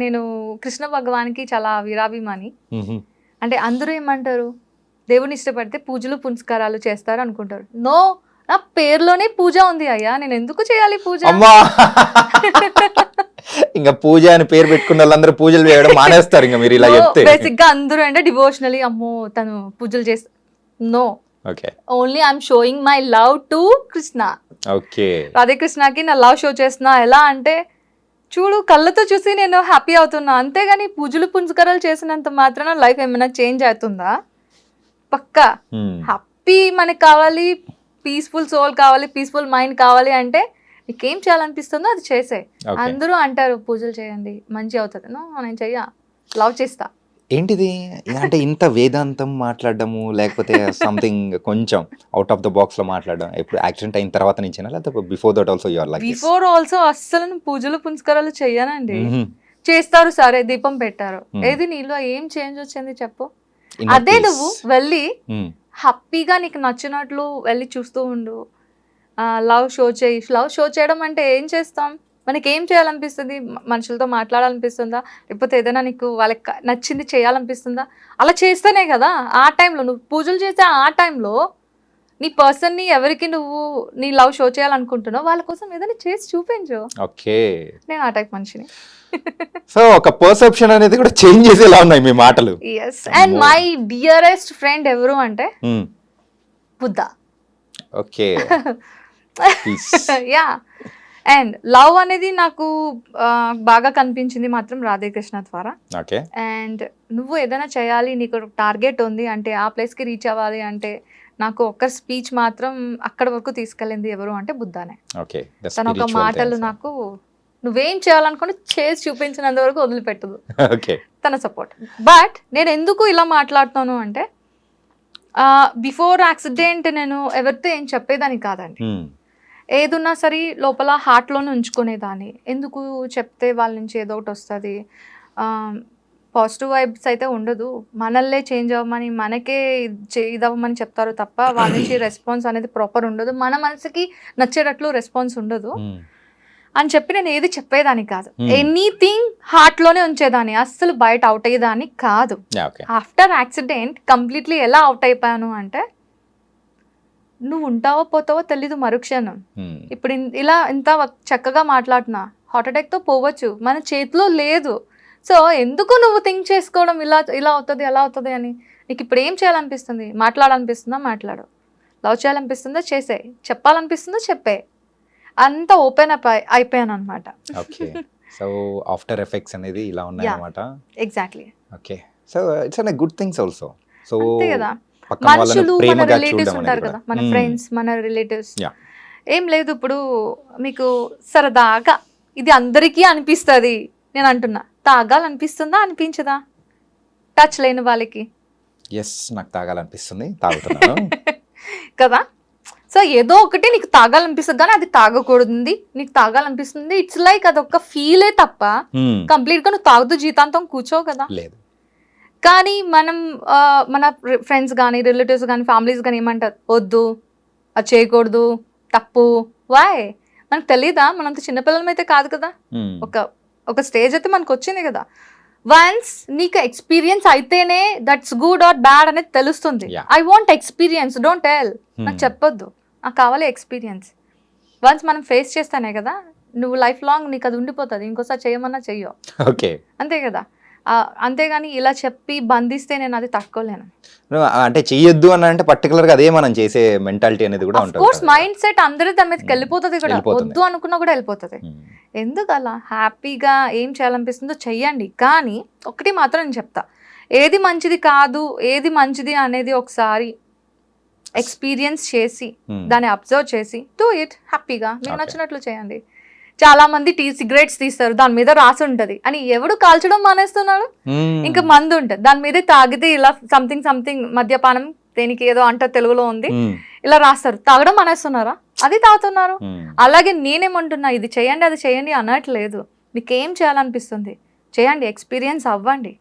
నేను కృష్ణ భగవాన్కి చాలా వీరాభిమాని. అంటే అందరూ ఏమంటారు, దేవుని ఇష్టపడితే పూజలు పునస్కారాలు చేస్తారు అనుకుంటారు. నో, నా పేరులోనే పూజ ఉంది అయ్యా, నేను ఎందుకు చేయాలి పూజ? ఇంకా పూజ అని పేరు పెట్టుకున్న వాళ్ళందరూ పూజలు చేయడం మానేస్తారు ఇంకా మీరు ఇలా చెప్తే. బేసిక్ గా అందరూ అంటే డివోషనలీ, అమ్మో తను పూజలు చేస్తారు. No, okay, only I'm showing my love to Krishna. Okay, Radhe కృష్ణకి నా లవ్ షో చేస్తున్నా. ఎలా అంటే చూడు, కళ్ళతో చూసి నేను హ్యాపీ అవుతున్నా, అంతేగాని పూజలు పునస్కారాలు చేసినంత మాత్రాన లైఫ్ ఏమైనా చేంజ్ అవుతుందా? పక్కా హ్యాపీ మనకి కావాలి, పీస్ఫుల్ సోల్ కావాలి, పీస్ఫుల్ మైండ్ కావాలి అంటే నీకేం చేయాలనిపిస్తుందో అది చేసే. అందరూ అంటారు పూజలు చేయండి మంచి అవుతుంది. నో, నేను చెయ్య, లవ్ చేస్తా. ఏంటిది అంటే ఇంత వేదాంతం మాట్లాడడము, లేకపోతే సంథింగ్ కొంచెం అవుట్ ఆఫ్ ద బాక్స్ లో మాట్లాడడం ఎప్పుడు యాక్సిడెంట్ అయిన తర్వాత నుంచేనా, లేకపోతే before that also your like? Before also అస్సలు పూజలు పునస్కారాలు చెయ్యనండి. చేస్తారు, సరే దీపం పెట్టారు, ఏది నీలో ఏం చేంజ్ వచ్చింది చెప్పు? అదే నువ్వు వెళ్ళి హ్యాపీగా నీకు నచ్చినట్లు వెళ్ళి చూస్తూ ఉండు, లవ్ షో చేయి. లవ్ షో చేయడం అంటే ఏం చేస్తాం, మనకి ఏం చేయాలనిపిస్తుంది? మనుషులతో మాట్లాడాలనిపిస్తుందా, లేకపోతే ఏదైనా నీకు వాళ్ళకి నచ్చింది చేయాలనిపిస్తుందా? అలా చేస్తేనే కదా ఆ టైంలో నువ్వు పూజలు చేసే ఆ టైంలో నీ పర్సన్ని ఎవరికి నువ్వు నీ లవ్ షో చేయాలనుకుంటున్నావు వాళ్ళ కోసం ఏదైనా చేసి చూపించు. ఓకే, నేను ఆ టైప్ మనిషిని. సో ఒక పర్సెప్షన్ అనేది కూడా చేంజ్ చేసేలా ఉన్నాయి మీ మాటలు. Yes, and my dearest friend ఎవరు అంటే Buddha. Okay, yeah, and love అనేది నాకు బాగా కనిపించింది మాత్రం రాధాకృష్ణ ద్వారా. ఓకే, అండ్ నువ్వు ఏదైనా చేయాలి, నీకు టార్గెట్ ఉంది అంటే, ఆ ప్లేస్కి రీచ్ అవ్వాలి అంటే, నాకు ఒక్క స్పీచ్ మాత్రం అక్కడ వరకు తీసుకెళ్ళింది ఎవరు అంటే బుద్ధానే. ఓకే, తన ఒక మాటలు నాకు నువ్వేం చేయాలనుకుంటే చేసి చూపించినంత వరకు వదిలిపెట్టదు. ఓకే, తన సపోర్ట్. బట్ నేను ఎందుకు ఇలా మాట్లాడుతాను అంటే, బిఫోర్ యాక్సిడెంట్ నేను ఎవరితో ఏం చెప్పేదాన్ని కాదండి. ఏదున్నా సరే లోపల హార్ట్లోనే ఉంచుకునేదాన్ని. ఎందుకు చెప్తే వాళ్ళ నుంచి ఏదో ఒకటి వస్తుంది, పాజిటివ్ వైబ్స్ అయితే ఉండదు. మనల్నే చేంజ్ అవ్వమని, మనకే ఇదవ్వమని చెప్తారు తప్ప వాళ్ళ నుంచి రెస్పాన్స్ అనేది ప్రాపర్ ఉండదు, మన మనసుకి నచ్చేటట్లు రెస్పాన్స్ ఉండదు అని చెప్పి నేను ఏది చెప్పేదాన్ని కాదు. ఎనీథింగ్ హార్ట్లోనే ఉంచేదాన్ని, అస్సలు బయట అవుట్ అయ్యేదాన్ని కాదు. ఆఫ్టర్ యాక్సిడెంట్ కంప్లీట్లీ ఎలా అవుట్ అయిపోయాను అంటే, నువ్వు ఉంటావో పోతావో తెలీదు మరుక్షణం. ఇప్పుడు ఇలా ఇంత చక్కగా మాట్లాడుతున్నా, హార్ట్ అటాక్తో పోవచ్చు, మన చేతిలో లేదు. సో ఎందుకు నువ్వు థింక్ చేసుకోవడం ఇలా ఇలా అవుతుంది అలా అవుతుంది అని? నీకు ఇప్పుడు ఏం చేయాలనిపిస్తుంది? మాట్లాడాలనిపిస్తుందా? మాట్లాడు. లవ్ చేయాలనిపిస్తుందో చేసే, చెప్పాలనిపిస్తుందో చెప్పే, అంత ఓపెన్ అప్ అయిపోయాను అనమాట. ఓకే. సో ఆఫ్టర్ ఎఫెక్ట్స్ అనేది ఇలా ఉన్నాయన్నమాట. Exactly. Okay. So it's an good things also. So అంతే కదా, పక్కన వాళ్ళని మనుషులు మన ప్రేమగా రిలేటివ్స్ చూడడం ఉంటారు అనేది కదా, కూడా. మన ఫ్రెండ్స్, మన రిలేటివ్స్. Yeah. ఏం లేదు, ఇప్పుడు మీకు సరదాగా ఇది అందరికీ అనిపిస్తుంది, నేను అంటున్నా, తాగాలనిపిస్తుందా అనిపించదా టచ్ లేని వాళ్ళకి? ఎస్, నాకు తాగాలనిపిస్తుంది, తాగుతున్నాను. కదా, సో ఏదో ఒకటి నీకు తాగాలనిపిస్తుంది కానీ అది తాగకూడదు, నీకు తాగాలనిపిస్తుంది, ఇట్స్ లైక్ అదొక ఫీలే తప్ప కంప్లీట్ గా నువ్వు తాగుతూ జీతాంతం కూర్చోవు కదా. లేదు. కానీ మనం మన ఫ్రెండ్స్ కానీ రిలేటివ్స్ కానీ ఫ్యామిలీస్ కానీ ఏమంటారు, వద్దు, అది చేయకూడదు, తప్పు. వాయ్? మనకు తెలీదా? మనంత చిన్నపిల్లలం అయితే కాదు కదా. ఒక స్టేజ్ అయితే మనకు వచ్చింది కదా, వన్స్ నీకు ఎక్స్పీరియన్స్ అయితేనే దట్స్ గుడ్ ఆర్ బ్యాడ్ అనేది తెలుస్తుంది. I want experience, don't tell. నాకు చెప్పొద్దు, నాకు కావాలి ఎక్స్పీరియన్స్. వన్స్ మనం ఫేస్ చేస్తానే కదా నువ్వు లైఫ్ లాంగ్ నీకు అది ఉండిపోతుంది, ఇంకోసారి చేయమన్నా చెయ్యో. ఓకే. అంతే కదా. అంతేగాని ఇలా చెప్పి బంధిస్తే నేను అది తట్టుకోలేను. అంటే చెయ్యొద్దు అని అంటే పర్టికులర్ గా అదే మనం చేసే మెంటాలిటీ అనేది కూడా ఉంటుంది. కోర్స్ మైండ్ సెట్ అందరి దాని మీదకి వెళ్ళిపోతుంది కూడా, వద్దు అనుకున్నా కూడా వెళ్ళిపోతుంది. ఎందుకు అలా? హ్యాపీగా ఏం చేయాలనిపిస్తుందో చెయ్యండి. కానీ ఒకటి మాత్రం నేను చెప్తా, ఏది మంచిది కాదు ఏది మంచిది అనేది ఒకసారి ఎక్స్పీరియన్స్ చేసి దాన్ని అబ్జర్వ్ చేసి డూ ఇట్ హ్యాపీగా, మీకు నచ్చినట్లు చేయండి. చాలా మంది సిగరెట్స్ తీస్తారు, దాని మీద రాసి ఉంటది అని ఎవడు కాల్చడం మానేస్తున్నాడు. ఇంకా మందు ఉంటుంది దాని మీదే, తాగితే ఇలా సంథింగ్ మద్యపానం, దేనికి ఏదో అంటారు తెలుగులో ఉంది, ఇలా రాస్తారు, తాగడం మానేస్తున్నారా? అది తాగుతున్నారు. అలాగే నేనేమంటున్నా, ఇది చేయండి అది చేయండి అనట్లేదు. మీకేం చేయాలనిపిస్తుంది చేయండి, ఎక్స్పీరియన్స్ అవ్వండి.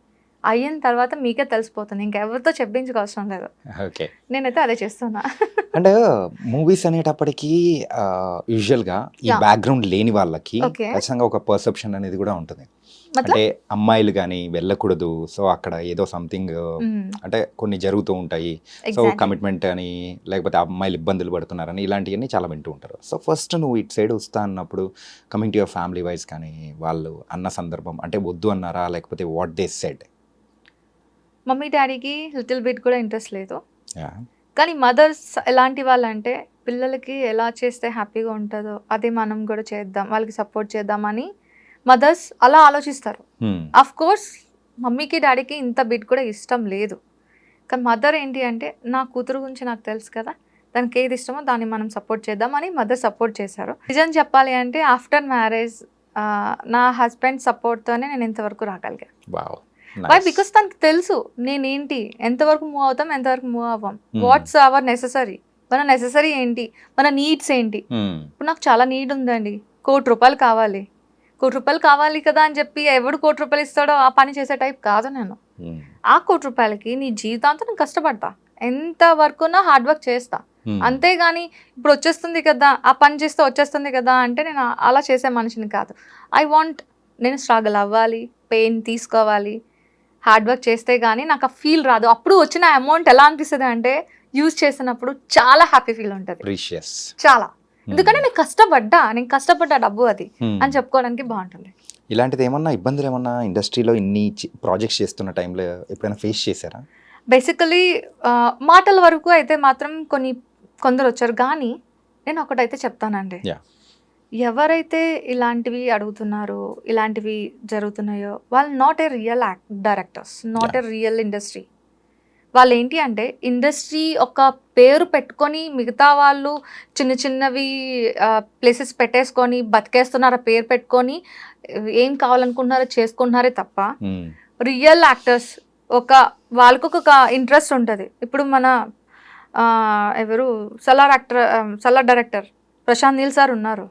అయిన తర్వాత మీకే తెలిసిపోతుంది, ఇంకెవరితో చెప్పించుకోవసరం లేదు. ఓకే. నేనైతే అదే చేస్తున్నా. అండ్ మూవీస్ అనేటప్పటికీ యూజువల్గా ఈ బ్యాక్గ్రౌండ్ లేని వాళ్ళకి ఖచ్చితంగా ఒక పర్సెప్షన్ అనేది కూడా ఉంటుంది. అంటే అమ్మాయిలు కానీ వెళ్ళకూడదు, సో అక్కడ ఏదో సంథింగ్ అంటే కొన్ని జరుగుతూ ఉంటాయి, సో కమిట్మెంట్ అని, లేకపోతే అమ్మాయిలు ఇబ్బందులు పడుతున్నారని, ఇలాంటివన్నీ చాలా వింటూ ఉంటారు. సో ఫస్ట్ నువ్వు ఇటు సైడ్ వస్తా అన్నప్పుడు coming to your family wise కానీ వాళ్ళు అన్న సందర్భం అంటే వద్దు అన్నారా, లేకపోతే వాట్ దే సెడ్? మమ్మీ డాడీకి లిటిల్ బిట్ కూడా ఇంట్రెస్ట్ లేదు. కానీ మదర్స్ ఎలాంటి వాళ్ళంటే పిల్లలకి ఎలా చేస్తే హ్యాపీగా ఉంటుందో అదే మనం కూడా చేద్దాం, వాళ్ళకి సపోర్ట్ చేద్దామని మదర్స్ అలా ఆలోచిస్తారు. అఫ్ కోర్స్ మమ్మీకి డాడీకి ఇంత బిట్ కూడా ఇష్టం లేదు. కానీ మదర్ ఏంటి అంటే, నా కూతురు గురించి నాకు తెలుసు కదా, దానికి ఏది ఇష్టమో దాన్ని మనం సపోర్ట్ చేద్దామని మదర్ సపోర్ట్ చేశారు. నిజం చెప్పాలి అంటే ఆఫ్టర్ మ్యారేజ్ నా హస్బెండ్ సపోర్ట్తోనే నేను ఇంతవరకు రాగలిగా. వై? బికాస్ తనకు తెలుసు నేనేంటి, ఎంతవరకు మూవ్ అవుతాం, ఎంతవరకు మూవ్ అవ్వం, వాట్స్ అవర్ నెససరీ, మన నెససరీ ఏంటి, మన నీడ్స్ ఏంటి. ఇప్పుడు నాకు చాలా నీడ్ ఉందండి, ₹1,00,00,000 కావాలి, ₹1,00,00,000 కావాలి కదా అని చెప్పి ఎవడు ₹1,00,00,000 ఇస్తాడో ఆ పని చేసే టైప్ కాదు నేను. ఆ ₹1,00,00,000కి నీ జీవితాంతం నేను కష్టపడతా, ఎంత వరకున్నా హార్డ్ వర్క్ చేస్తా. అంతేగాని ఇప్పుడు వచ్చేస్తుంది కదా, ఆ పని చేస్తే వచ్చేస్తుంది కదా అంటే నేను అలా చేసే మనిషిని కాదు. నేను స్ట్రగుల్ అవ్వాలి, పెయిన్ తీసుకోవాలి, హార్డ్ వర్క్ చేస్తే కానీ నాకు ఆ ఫీల్ రాదు. అప్పుడు వచ్చిన అమౌంట్ ఎలా అనిపిస్తుంది అంటే, యూజ్ చేసినప్పుడు చాలా హ్యాపీ ఫీల్ ఉంటుంది, చాలా. ఎందుకంటే నేను కష్టపడ్డా డబ్బు అది అని చెప్పుకోవడానికి బాగుంటుంది. ఇలాంటిది ఏమన్నా ఇబ్బందులు ఏమన్నా ఇండస్ట్రీలో ఇన్ని ప్రాజెక్ట్స్ చేస్తున్న టైంలో ఎప్పుడైనా ఫేస్ చేశారా? బేసికలీ మాటల వరకు అయితే మాత్రం కొందరు వచ్చారు. కానీ నేను ఒకటైతే చెప్తానండి, ఎవరైతే ఇలాంటివి అడుగుతున్నారో, ఇలాంటివి జరుగుతున్నాయో, వాళ్ళు not a real directors, not a real industry. వాళ్ళు ఏంటి అంటే ఇండస్ట్రీ ఒక పేరు పెట్టుకొని మిగతా వాళ్ళు చిన్నవి ప్లేసెస్ పెట్టేసుకొని బతికేస్తున్నారు, పేరు పెట్టుకొని ఏం కావాలనుకుంటున్నారో చేసుకుంటున్నారే తప్ప రియల్ యాక్టర్స్ వాళ్ళకు ఒక ఇంట్రెస్ట్ ఉంటుంది. ఇప్పుడు మన ఎవరు సలార్ డైరెక్టర్ ప్రశాంత్ నీల్ సార్ ఉన్నారు.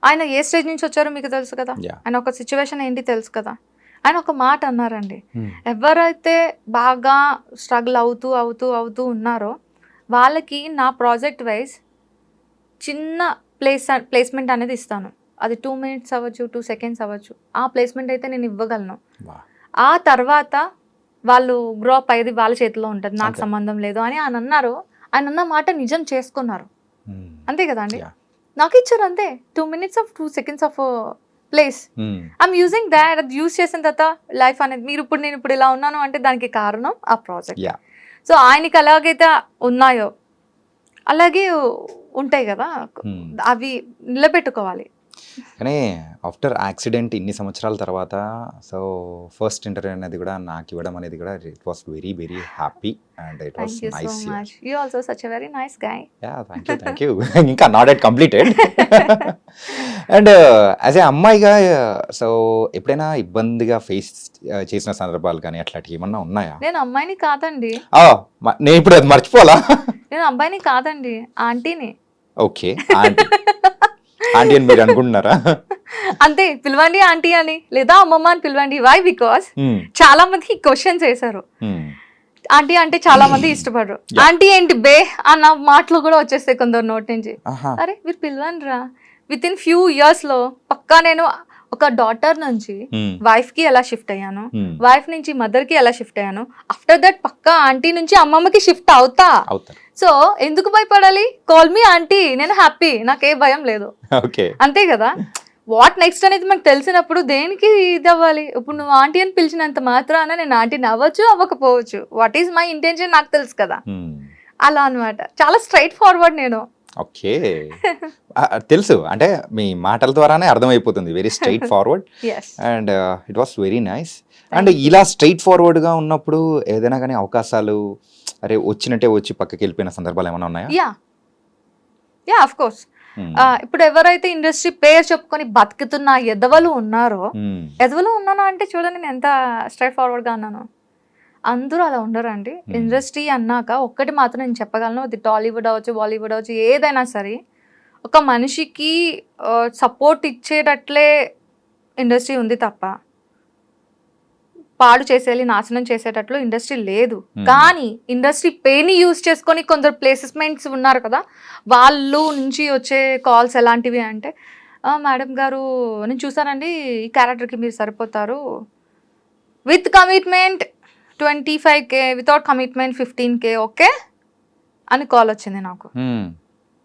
ఆయన ఏ స్టేజ్ నుంచి వచ్చారో మీకు తెలుసు కదా, ఆయన ఒక సిచ్యువేషన్ ఏంటి తెలుసు కదా. ఆయన ఒక మాట అన్నారండి, ఎవరైతే బాగా స్ట్రగుల్ అవుతూ ఉన్నారో వాళ్ళకి నా ప్రాజెక్ట్ వైజ్ చిన్న ప్లేస్మెంట్ అనేది ఇస్తాను. అది 2 minutes అవ్వచ్చు, 2 seconds అవ్వచ్చు. ఆ ప్లేస్మెంట్ అయితే నేను ఇవ్వగలను. ఆ తర్వాత వాళ్ళు గ్రో అప్ అయ్యేది వాళ్ళ చేతిలో ఉంటుంది, నాకు సంబంధం లేదు అని ఆయన అన్నారు. ఆయన అన్న మాట నిజం చేసుకున్నారు, అంతే కదా అండి. నాకు ఇచ్చారు అంతే 2 minutes of 2 seconds of place. I'm using that. అది యూజ్ చేసిన తర్వాత లైఫ్ అనేది నేను ఇప్పుడు ఇలా ఉన్నాను అంటే దానికి కారణం ఆ ప్రాజెక్ట్. సో ఆయనకి ఎలాగైతే ఉన్నాయో అలాగే ఉంటాయి కదా, Hmm. అవి నిలబెట్టుకోవాలి. కానీ ఆఫ్టర్ యాక్సిడెంట్ ఇన్ని సంవత్సరాల తర్వాత సో ఫస్ట్ ఇంటర్వ్యూ అనేది కూడా నాకు ఇవ్వడం అనేది కూడా it was very very happy and it was thank you so nice. Much. You also such a very nice guy. Ya thank you ఇంకా not at completed. And as a అమ్మాయిగా so ఎప్పుడైనా ఇబ్బందిగా ఫేస్ చేసిన సందర్భాలు కానీ అట్లాంటివి ఏమన్నా ఉన్నాయా? నేను అమ్మాయిని కాదండి, నేను ఇప్పుడు అది మర్చిపోవాలా? నేను అబ్బాయిని కాదండి, ఆంటీని. ఓకే ఆంటీ అని మీరు అనుకుంటున్నారా? అంతే, పిలవండి ఆంటీ అని లేదా అమ్మమ్మ అని పిలవండి. వై? Because Hmm. చాలా మంది క్వశ్చన్స్ వేశారు. Hmm. ఆంటీ అంటే చాలా మంది ఇష్టపడరు. ఆంటీ ఏంటి బే అన్న మాటలు కూడా వచ్చేస్తాయి కొందరు నోటి నుంచి. ఆహా. అరే మీరు పిలవండి రా. విత్ ఇన్ ఫ్యూ ఇయర్స్ లో పక్కా నేను ఒక డాటర్ నుంచి Hmm. వైఫ్ కి ఎలా షిఫ్ట్ అయ్యాను, Hmm. వైఫ్ నుంచి మదర్ కి ఎలా షిఫ్ట్ అయ్యాను, ఆఫ్టర్ దట్ పక్కా ఆంటీ నుంచి అమ్మమ్మకి షిఫ్ట్ అవుతా. అవుతారు. సో ఎందుకు భయపడాలి? కాల్ మీ ఆంటీ, నేను హ్యాపీ, నాకే భయం లేదు. ఓకే. అంతే కదా. వాట్ నెక్స్ట్ అనేది మనకు తెలిసినప్పుడు దేనికి ఇది అవ్వాలి? ఇప్పుడు నువ్వు ఆంటీ అని పిలిచినంత మాత్రాన నేను ఆంటీని అవ్వచ్చు అవ్వకపోవచ్చు. వాట్ ఈస్ మై ఇంటెన్షన్ నాకు తెలుసు కదా. Hmm. అలా అన్నమాట. చాలా స్ట్రైట్ ఫార్వర్డ్ నేను. ఓకే. తెలుసు అంటే మీ మాటల ద్వారానే అర్థమైపోతుంది very straightforward yes. And it was very nice. And ఇలా స్ట్రైట్ ఫార్వర్డ్గా ఉన్నప్పుడు ఏదైనా కానీ అవకాశాలు అరే వచ్చినట్టే వచ్చి పక్కకి వెళ్ళిపోయిన సందర్భాలు ఏమైనా ఉన్నాయా? Yeah of course. ఇప్పుడు ఎవరైతే ఇండస్ట్రీ పేరు చెప్పుకొని బతుకుతున్న ఎదవలు ఉన్నారో, ఎదవలు ఉన్నాను అంటే చూడండి నేను ఎంత స్ట్రైట్ ఫార్వర్డ్గా అన్నాను. అందరూ అలా ఉండరు అండి. ఇండస్ట్రీ అన్నాక ఒక్కటి మాత్రం నేను చెప్పగలను, అది టాలీవుడ్ అవ్వచ్చు, బాలీవుడ్ అవ్వచ్చు, ఏదైనా సరే ఒక మనిషికి సపోర్ట్ ఇచ్చేటట్లే ఇండస్ట్రీ ఉంది తప్ప పాడు చేసేయాలి, నాశనం చేసేటట్లు ఇండస్ట్రీ లేదు. కానీ ఇండస్ట్రీ పేని యూజ్ చేసుకొని కొందరు ప్లేసెస్మెంట్స్ ఉన్నారు కదా, వాళ్ళు నుంచి వచ్చే కాల్స్ ఎలాంటివి అంటే, మేడం గారు నేను చూసానండి ఈ క్యారెక్టర్కి మీరు సరిపోతారు, with commitment 25K, without commitment 15K, okay అని కాల్ వచ్చింది నాకు.